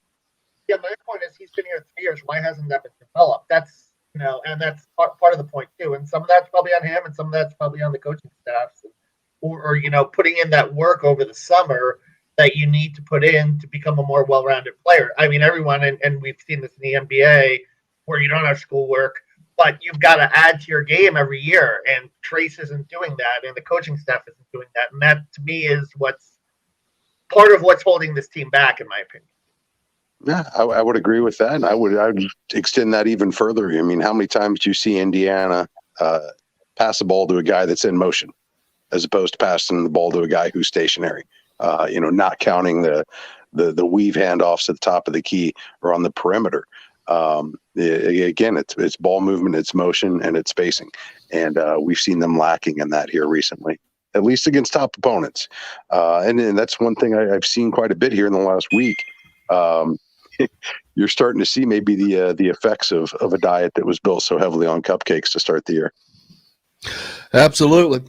Yeah, my point is he's been here 3 years. Why hasn't that been developed? That's, and that's part of the point too. And some of that's probably on him and some of that's probably on the coaching staffs or putting in that work over the summer that you need to put in to become a more well-rounded player. I mean, everyone, and we've seen this in the NBA where you don't have schoolwork, but you've got to add to your game every year. And Trace isn't doing that. And the coaching staff isn't doing that. And that to me is part of what's holding this team back, in my opinion. Yeah, I would agree with that. And I would extend that even further. I mean, how many times do you see Indiana pass the ball to a guy that's in motion as opposed to passing the ball to a guy who's stationary? Not counting the weave handoffs at the top of the key or on the perimeter. Again, it's ball movement, it's motion, and it's spacing. And we've seen them lacking in that here recently, at least against top opponents. And that's one thing I've seen quite a bit here in the last week. You're starting to see maybe the effects of a diet that was built so heavily on cupcakes to start the year. Absolutely.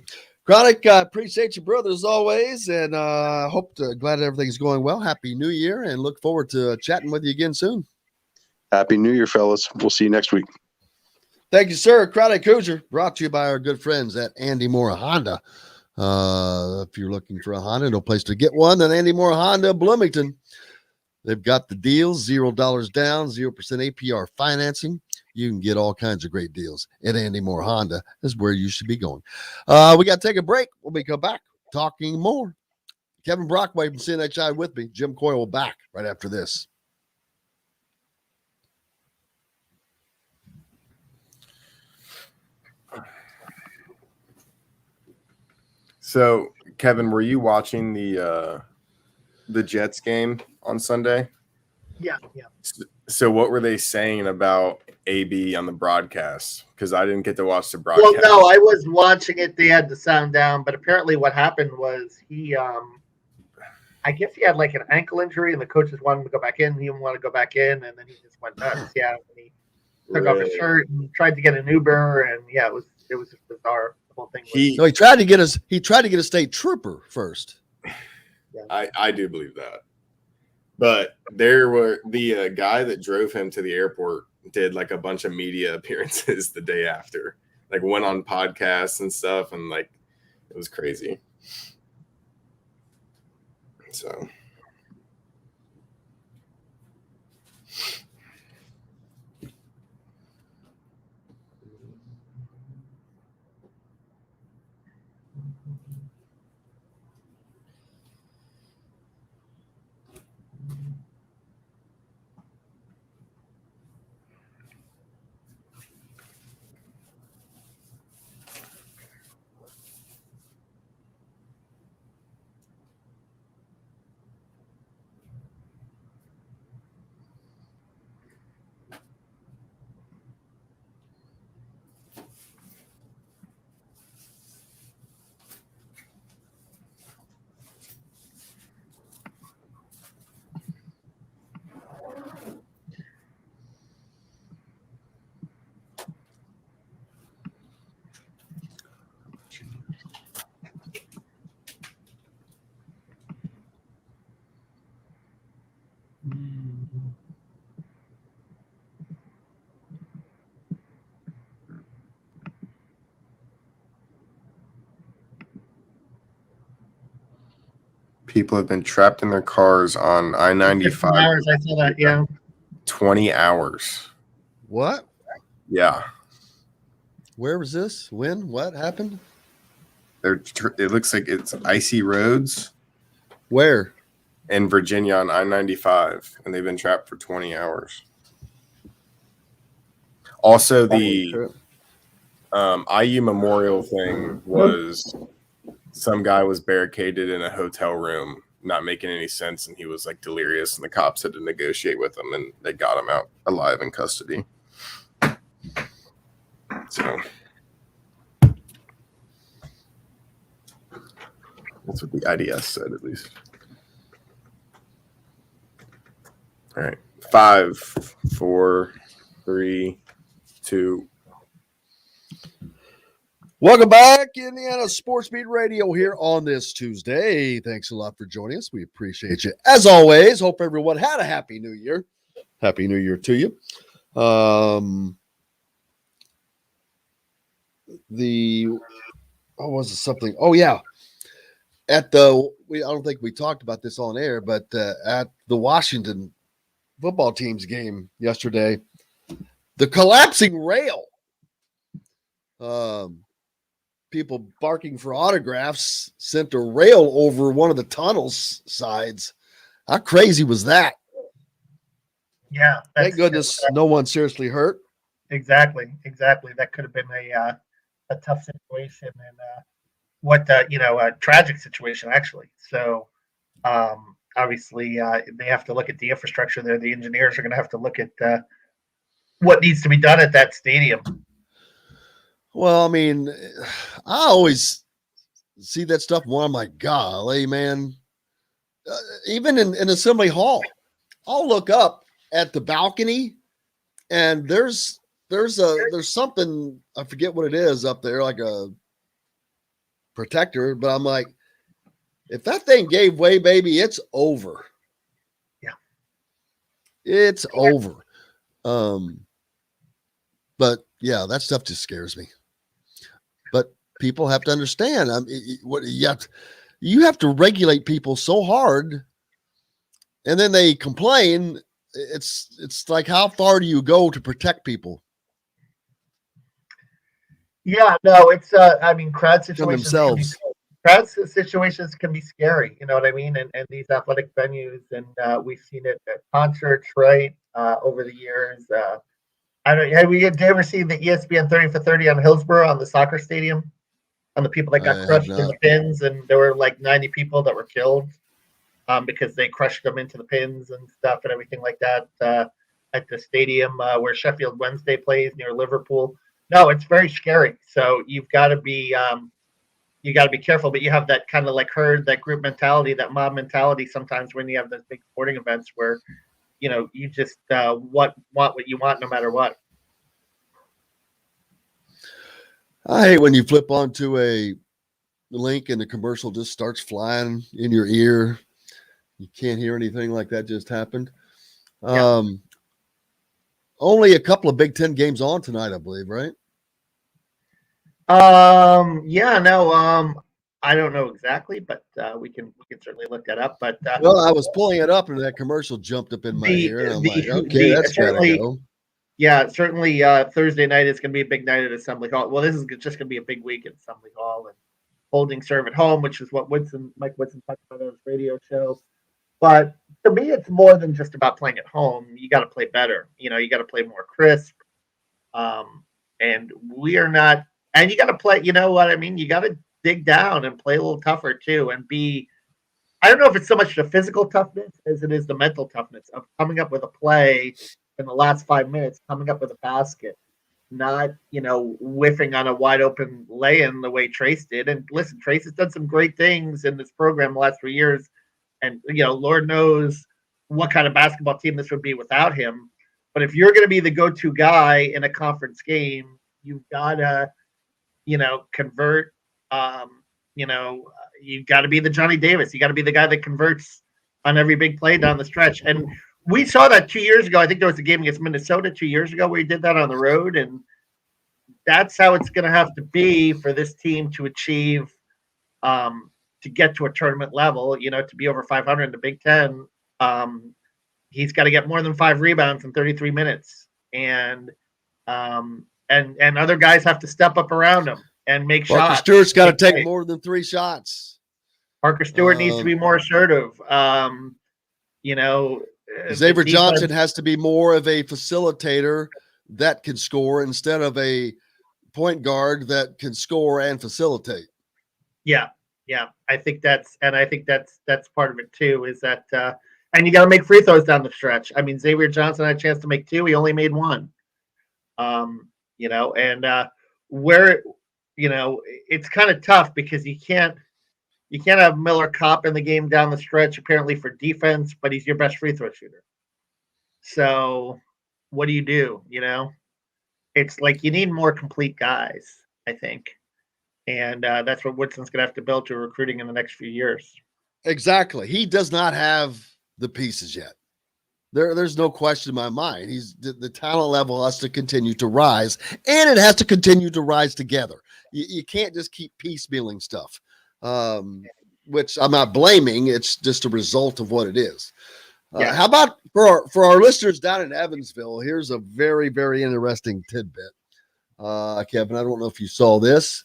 Chronic, appreciate you, brother, as always, and glad everything's going well. Happy New Year, and look forward to chatting with you again soon. Happy New Year, fellas. We'll see you next week. Thank you, sir. Chronic Hoosier, brought to you by our good friends at Andy Moore Honda. If you're looking for a Honda, no place to get one, then Andy Moore Honda Bloomington. They've got the deals, $0 down, 0% APR financing. You can get all kinds of great deals at Andy Moore Honda. Is where you should be going. We got to take a break. When we come back, talking more. Kevin Brockway from CNHI with me. Jim Coyle will back right after this. So, Kevin, were you watching the Jets game on Sunday? Yeah. So what were they saying about AB on the broadcast? Because I didn't get to watch the broadcast. Well, no, I was watching it. They had the sound down, but apparently what happened was he, I guess he had like an ankle injury, and the coaches wanted him to go back in. He didn't want to go back in, and then he just went nuts. Yeah, and he took off his shirt and tried to get an Uber, and yeah, it was just bizarre. The whole thing. He tried to get a state trooper first. Yeah. I do believe that. But there were the guy that drove him to the airport did like a bunch of media appearances the day after, like went on podcasts and stuff, and like it was crazy. So. People have been trapped in their cars on I-95. Hours, I saw that, yeah. 20 hours. What? Yeah. Where was this? When? What happened? It looks like it's icy roads. Where? In Virginia on I-95, and they've been trapped for 20 hours. Also, the IU Memorial thing was some guy was barricaded in a hotel room, not making any sense, and he was like delirious, and the cops had to negotiate with him, and they got him out alive in custody. So that's what the IDS said, at least. All right. 5, 4, 3, 2. Welcome back, Indiana Sports Beat Radio here on this Tuesday. Thanks a lot for joining us. We appreciate you. As always, hope everyone had a happy new year. Happy New Year to you. Was it something? Oh, yeah. I don't think we talked about this on air, but at the Washington football team's game yesterday, the collapsing rail. People barking for autographs sent a rail over one of the tunnel's sides. How crazy was that? Yeah. Thank goodness no one seriously hurt. Exactly. That could have been a tough situation and a tragic situation, actually. So obviously they have to look at the infrastructure there. The engineers are going to have to look at what needs to be done at that stadium. Well, I mean, I always see that stuff. Well, I'm like, golly, man. Even in Assembly Hall, I'll look up at the balcony, and there's something, I forget what it is up there, like a protector, but I'm like, if that thing gave way, baby, it's over. Yeah. It's over. But yeah, that stuff just scares me. But people have to understand. What you have to regulate people so hard, and then they complain. It's like, how far do you go to protect people? Yeah, no, it's I mean, crowd situations themselves. situations can be scary, you know what I mean? And these athletic venues, and we've seen it at concerts, right? Over the years. I don't have you ever seen the ESPN 30 for 30 on Hillsborough on the soccer stadium? On the people that got crushed in the pins, and there were like 90 people that were killed because they crushed them into the pins and stuff and everything like that at the stadium where Sheffield Wednesday plays near Liverpool. No, it's very scary. So you've got to be careful, but you have that kind of like herd, that group mentality, that mob mentality sometimes when you have those big sporting events where, you know, you just want what you want no matter what. I hate when you flip onto a link and the commercial just starts flying in your ear. You can't hear anything like that just happened. Yeah. Only a couple of Big Ten games on tonight, I believe, right? Yeah, no, I don't know exactly, but we can certainly look that up. But well, I was pulling it up and that commercial jumped up in my ear, and I'm like, okay, that's gotta go. Yeah, certainly Thursday night is going to be a big night at Assembly Hall. Well, this is just going to be a big week at Assembly Hall, and holding serve at home, which is what Mike Woodson talked about on his radio show. But to me, it's more than just about playing at home. You got to play better. You know, you got to play more crisp. And we are not. And you got to play. You know what I mean? You got to dig down and play a little tougher too, and be. I don't know if it's so much the physical toughness as it is the mental toughness of coming up with a play in the last 5 minutes, coming up with a basket, not, you know, whiffing on a wide open lay-in the way Trace did. And listen, Trace has done some great things in this program the last 3 years. And, you know, Lord knows what kind of basketball team this would be without him. But if you're going to be the go-to guy in a conference game, you've got to, you know, convert, you know, you've got to be the Johnny Davis. You got to be the guy that converts on every big play down the stretch. And we saw that 2 years ago. I think there was a game against Minnesota 2 years ago where he did that on the road. And that's how it's going to have to be for this team to achieve, to get to a tournament level, you know, to be over 500 in the Big Ten. He's got to get more than 5 rebounds in 33 minutes. And other guys have to step up around him and make shots. Parker Stewart's got to take more than 3 shots. Parker Stewart needs to be more assertive. You know, Xavier Johnson has to be more of a facilitator that can score instead of a point guard that can score and facilitate. Yeah. I think that's part of it too, is that and you got to make free throws down the stretch. I mean, Xavier Johnson had a chance to make 2. He only made 1. You know, and where, you know, it's kind of tough because you can't have Miller Kopp in the game down the stretch, apparently for defense, but he's your best free throw shooter. So what do? You know, it's like you need more complete guys, I think. And that's what Woodson's going to have to build to recruiting in the next few years. Exactly. He does not have the pieces yet. There's no question in my mind. The talent level has to continue to rise, and it has to continue to rise together. You can't just keep piecemealing stuff. Which I'm not blaming. It's just a result of what it is. Yeah. How about for our listeners down in Evansville? Here's a very, very interesting tidbit. Kevin, I don't know if you saw this.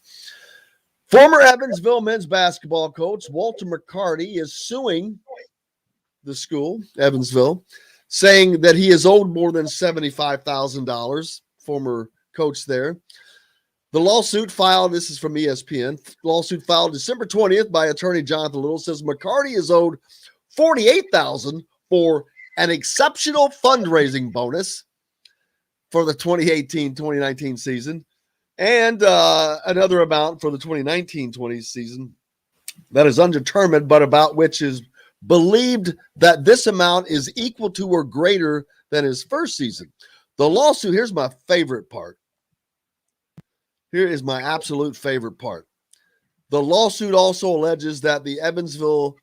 Former Evansville men's basketball coach Walter McCarty is suing the school, Evansville, saying that he is owed more than $75,000. Former coach there. The lawsuit filed, this is from ESPN, lawsuit filed December 20th by attorney Jonathan Little says McCarty is owed $48,000 for an exceptional fundraising bonus for the 2018-2019 season and another amount for the 2019-20 season that is undetermined, but about which is believed that this amount is equal to or greater than his first season. The lawsuit, here's my favorite part. Here is my absolute favorite part. The lawsuit also alleges that Evansville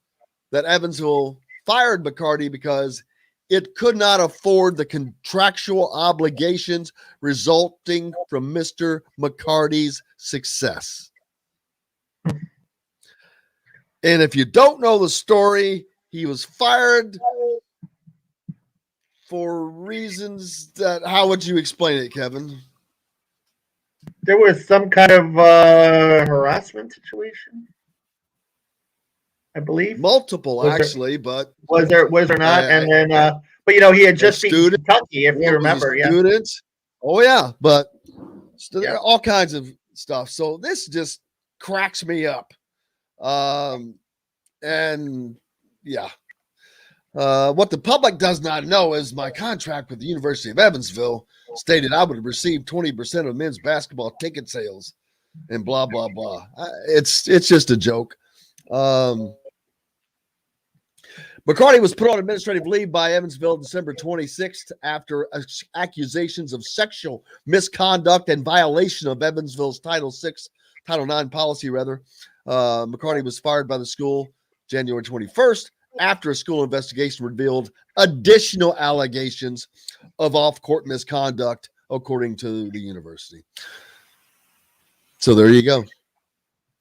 fired McCarty because it could not afford the contractual obligations resulting from Mr. McCarty's success. And if you don't know the story, he was fired for reasons that, how would you explain it, Kevin? There was some kind of harassment situation, I believe. Multiple, actually, but was there not? And then, but he had just beaten Kentucky, if you remember. Yeah. Students. Oh yeah, but all kinds of stuff. So this just cracks me up. And yeah. What the public does not know is my contract with the University of Evansville stated I would receive 20% of men's basketball ticket sales and blah, blah, blah. It's just a joke. McCarty was put on administrative leave by Evansville December 26th after accusations of sexual misconduct and violation of Evansville's Title IX policy, rather. McCarty was fired by the school January 21st after a school investigation revealed additional allegations of off-court misconduct, according to the university. So there you go.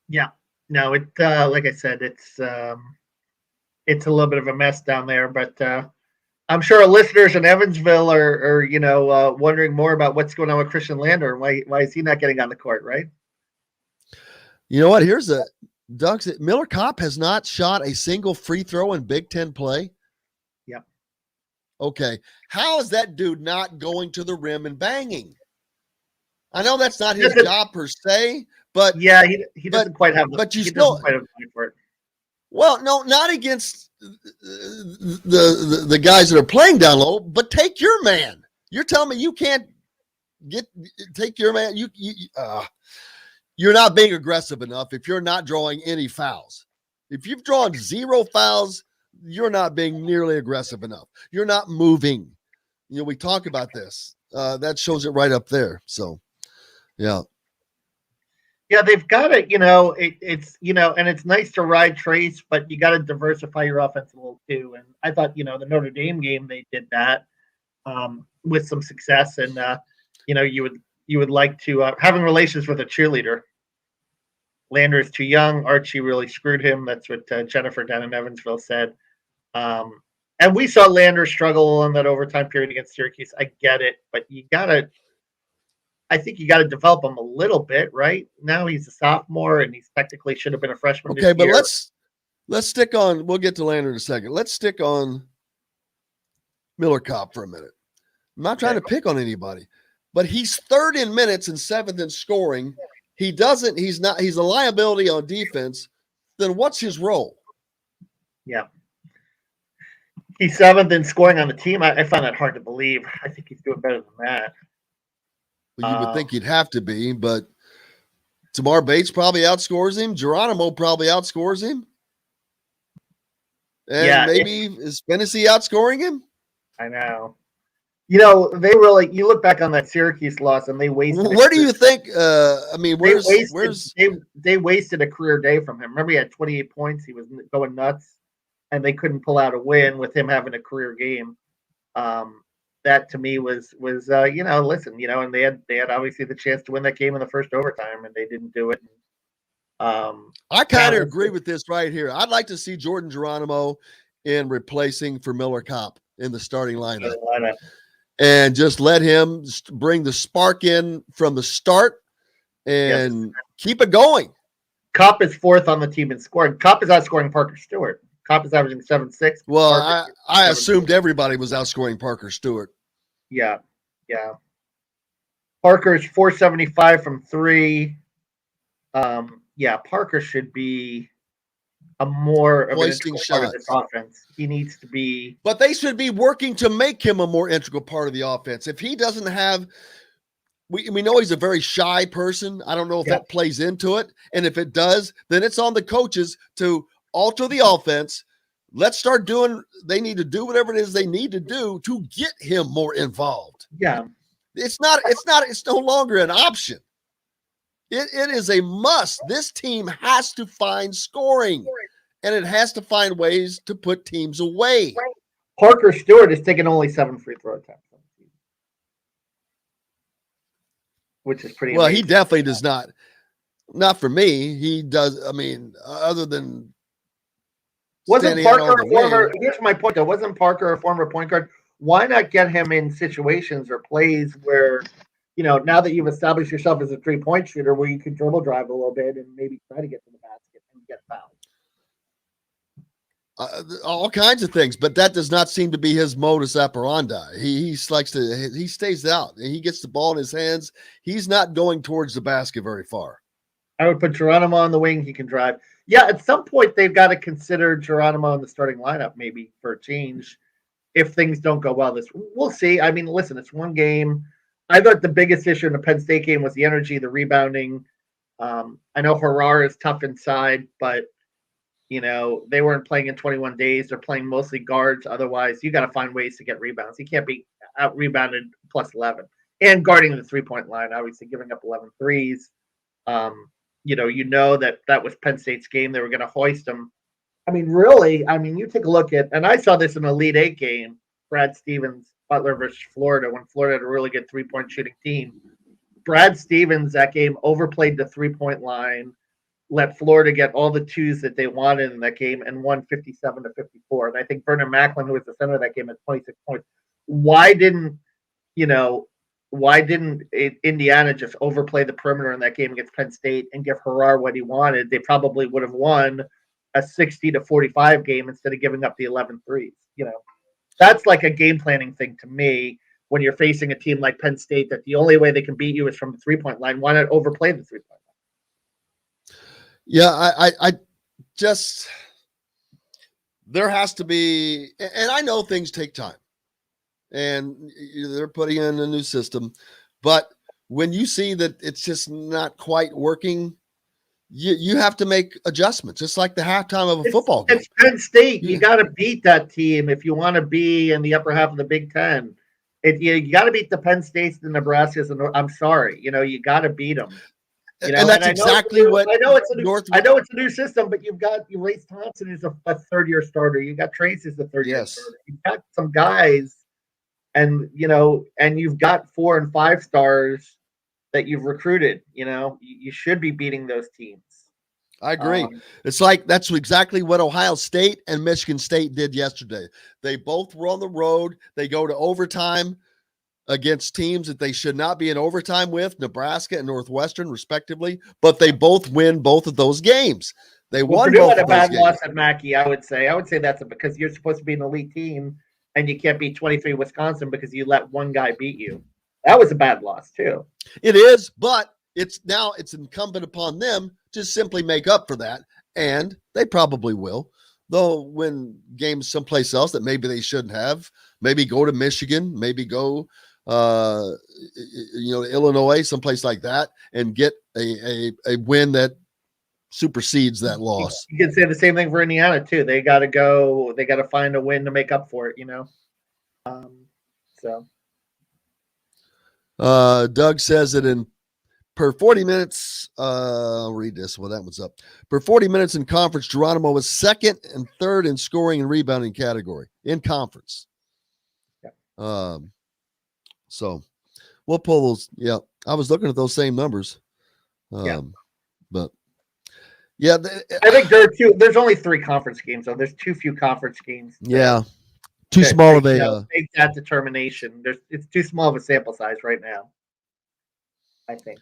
Yeah. No, it like I said, it's a little bit of a mess down there, but I'm sure our listeners in Evansville are wondering more about what's going on with Christian Lander and why is he not getting on the court, right? You know what? Doug said Miller Kopp has not shot a single free throw in Big Ten play. Yep. Okay. How is that dude not going to the rim and banging? I know that's not his job per se, but yeah, he doesn't quite have. But you still quite have time for it. Well, no, not against the guys that are playing down low, but take your man. You're telling me you can't take your man. You're not being aggressive enough if you're not drawing any fouls. If you've drawn 0 fouls, you're not being nearly aggressive enough. You're not moving. We talk about this. That shows it right up there. So, yeah. Yeah, they've got it. It's and it's nice to ride Trace, but you got to diversify your offense a little too. And I thought, the Notre Dame game they did that with some success. And you would like to having relations with a cheerleader. Lander is too young. Archie really screwed him. That's what Jennifer down in Evansville said. And we saw Lander struggle in that overtime period against Syracuse. I get it, but I think you got to develop him a little bit, right? Now he's a sophomore and he's technically should have been a freshman. Okay, but let's stick on, we'll get to Lander in a second. Let's stick on Miller Kopp for a minute. I'm not trying to pick on anybody, but he's 3rd in minutes and 7th in scoring. He's a liability on defense. Then what's his role? Yeah. He's 7th in scoring on the team. I find that hard to believe. I think he's doing better than that. Well, you would think he'd have to be, but Tamar Bates probably outscores him. Geronimo probably outscores him. And maybe is Fennessy outscoring him? I know. They really, you look back on that Syracuse loss and they wasted. Where do you think, they wasted a career day from him. Remember, he had 28 points. He was going nuts and they couldn't pull out a win with him having a career game. That to me was listen, and they had obviously the chance to win that game in the first overtime and they didn't do it. I kind of agree with this right here. I'd like to see Jordan Geronimo in replacing for Miller Kopp in the starting lineup. And just let him bring the spark in from the start and keep it going. Kopp is 4th on the team in scoring. Kopp is outscoring Parker Stewart. Kopp is averaging 7.6. Well, I assumed everybody was outscoring Parker Stewart. Yeah. Parker's 475 from 3. Parker should be a more of an integral part of this offense. He needs to be. But they should be working to make him a more integral part of the offense. If he doesn't have, we know he's a very shy person. I don't know if that plays into it. And if it does, then it's on the coaches to alter the offense. Let's start doing, they need to do whatever it is they need to do to get him more involved. Yeah. It's no longer an option. It is a must. This team has to find scoring, and it has to find ways to put teams away. Parker Stewart has taken only 7 free throw attempts, which is pretty. Well, amazing. he definitely does not. Not for me. He does. I mean, other than wasn't standing out Parker on the a former? wing. Here's my point, though. Wasn't Parker a former point guard? Why not get him in situations or plays where, now that you've established yourself as a 3-point shooter, where you can dribble drive a little bit and maybe try to get to the basket and get fouled? All kinds of things, but that does not seem to be his modus operandi. He likes to. He stays out. He gets the ball in his hands. He's not going towards the basket very far. I would put Geronimo on the wing. He can drive. Yeah, at some point they've got to consider Geronimo in the starting lineup, maybe for a change, if things don't go well. We'll see. I mean, listen, it's one game. I thought the biggest issue in the Penn State game was the energy, the rebounding. I know Harrar is tough inside, but they weren't playing in 21 days. They're playing mostly guards. Otherwise, you got to find ways to get rebounds. You can't be out rebounded plus 11 and guarding the 3-point line. Obviously, giving up 11 threes. That was Penn State's game. They were going to hoist them. I mean, really, you take a look at, and I saw this in the Elite Eight game, Brad Stevens, Butler versus Florida, when Florida had a really good 3-point shooting team. Brad Stevens, that game, overplayed the 3-point line, let Florida get all the twos that they wanted in that game, and won 57-54. And I think Vernon Macklin, who was the center of that game, had 26 points. Why didn't Indiana just overplay the perimeter in that game against Penn State and give Harrar what he wanted? They probably would have won a 60-45 game instead of giving up the 11 threes. That's like a game planning thing to me when you're facing a team like Penn State, that the only way they can beat you is from the 3-point line. Why not overplay the 3-point line? Yeah, I just, there has to be, and I know things take time, and they're putting in a new system, but when you see that it's just not quite working, you have to make adjustments, just like the halftime of a football game. It's Penn State. You got to beat that team if you want to be in the upper half of the Big Ten. You got to beat the Penn States, the Nebraskas, and I'm sorry, you got to beat them. And that's exactly what I know. It's a new system, but you've got Race Thompson, who's a third-year starter. You got Trace as a third-year starter. You've got some guys, and you've got 4 and 5 stars that you've recruited. You should be beating those teams. I agree. It's like that's exactly what Ohio State and Michigan State did yesterday. They both were on the road. They go to overtime against teams that they should not be in overtime with, Nebraska and Northwestern, respectively, but they both win both of those games. They won Purdue both had of a bad those loss games. at Mackey, I would say. That's because you're supposed to be an elite team, and you can't beat 23 Wisconsin because you let one guy beat you. That was a bad loss, too. It is, but it's incumbent upon them to simply make up for that, and they probably will. They'll win games someplace else that maybe they shouldn't have. Maybe go to Michigan, maybe go Illinois, someplace like that, and get a win that supersedes that loss. You can say the same thing for Indiana too. They got to find a win to make up for it, Doug says that per 40 minutes, I'll read this. Well, that one's up. Per 40 minutes in conference, Geronimo was second and third in scoring and rebounding category in conference. Yeah. So we'll pull those. Yeah, I was looking at those same numbers. But yeah, I think there's only 3 conference games, so there's too few conference games. Yeah, too small of a make that determination. It's too small of a sample size right now, I think.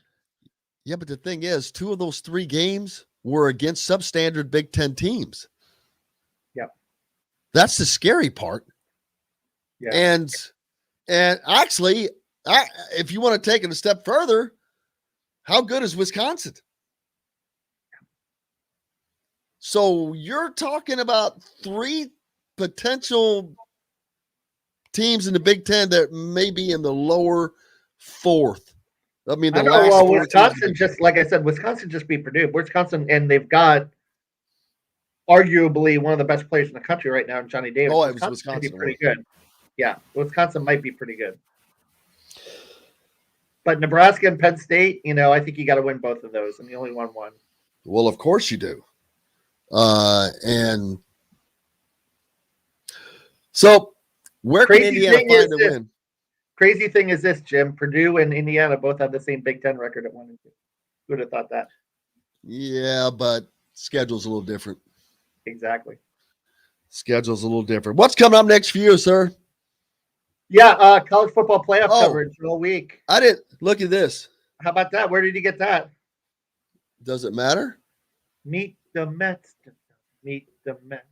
Yeah, but the thing is, 2 of those 3 games were against substandard Big Ten teams. Yep, that's the scary part. Yeah, and actually, if you want to take it a step further, how good is Wisconsin? So you're talking about 3 potential teams in the Big Ten that may be in the lower 4th. I mean, Wisconsin just beat Purdue. Wisconsin, and they've got arguably one of the best players in the country right now, Johnny Davis. Oh, it was Wisconsin. Might be pretty good. Yeah, Wisconsin might be pretty good. But Nebraska and Penn State, I think you got to win both of those, and you only won one. Well, of course you do. And so where can Indiana find a win? Crazy thing is this, Jim. Purdue and Indiana both have the same Big Ten record at 1-2. Who would have thought that? Yeah, but schedule's a little different. Exactly. Schedule's a little different. What's coming up next for you, sir? Yeah, college football playoff coverage all week. I didn't look at this. How about that? Where did you get that? Does it matter? Meet the Mets. Meet the Mets.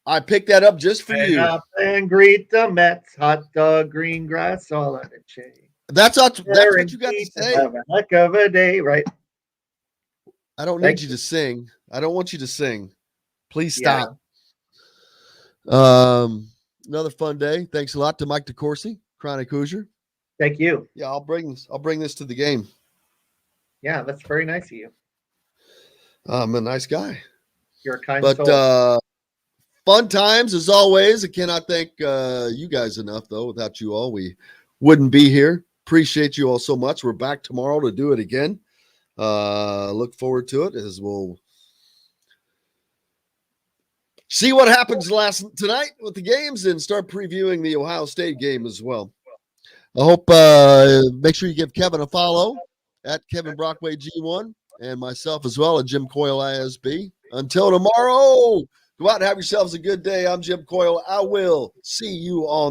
I picked that up just for you. Up and greet the Mets. Hot dog, green grass, all on the chain. That's what you got to say. Have a heck of a day, right? I don't need you to sing. I don't want you to sing. Please stop. Yeah. Another fun day. Thanks a lot to Mike DeCourcy, Chronic Hoosier. Thank you. Yeah, I'll bring this to the game. Yeah, that's very nice of you. I'm a nice guy. You're a kind soul. But fun times as always. I cannot thank you guys enough, though. Without you all, we wouldn't be here. Appreciate you all so much. We're back tomorrow to do it again. Look forward to it as we'll see what happens tonight with the games and start previewing the Ohio State game as well. I hope make sure you give Kevin a follow at Kevin Brockway G1 and myself as well at Jim Coyle ISB. Until tomorrow, go out and have yourselves a good day. I'm Jim Coyle. I will see you on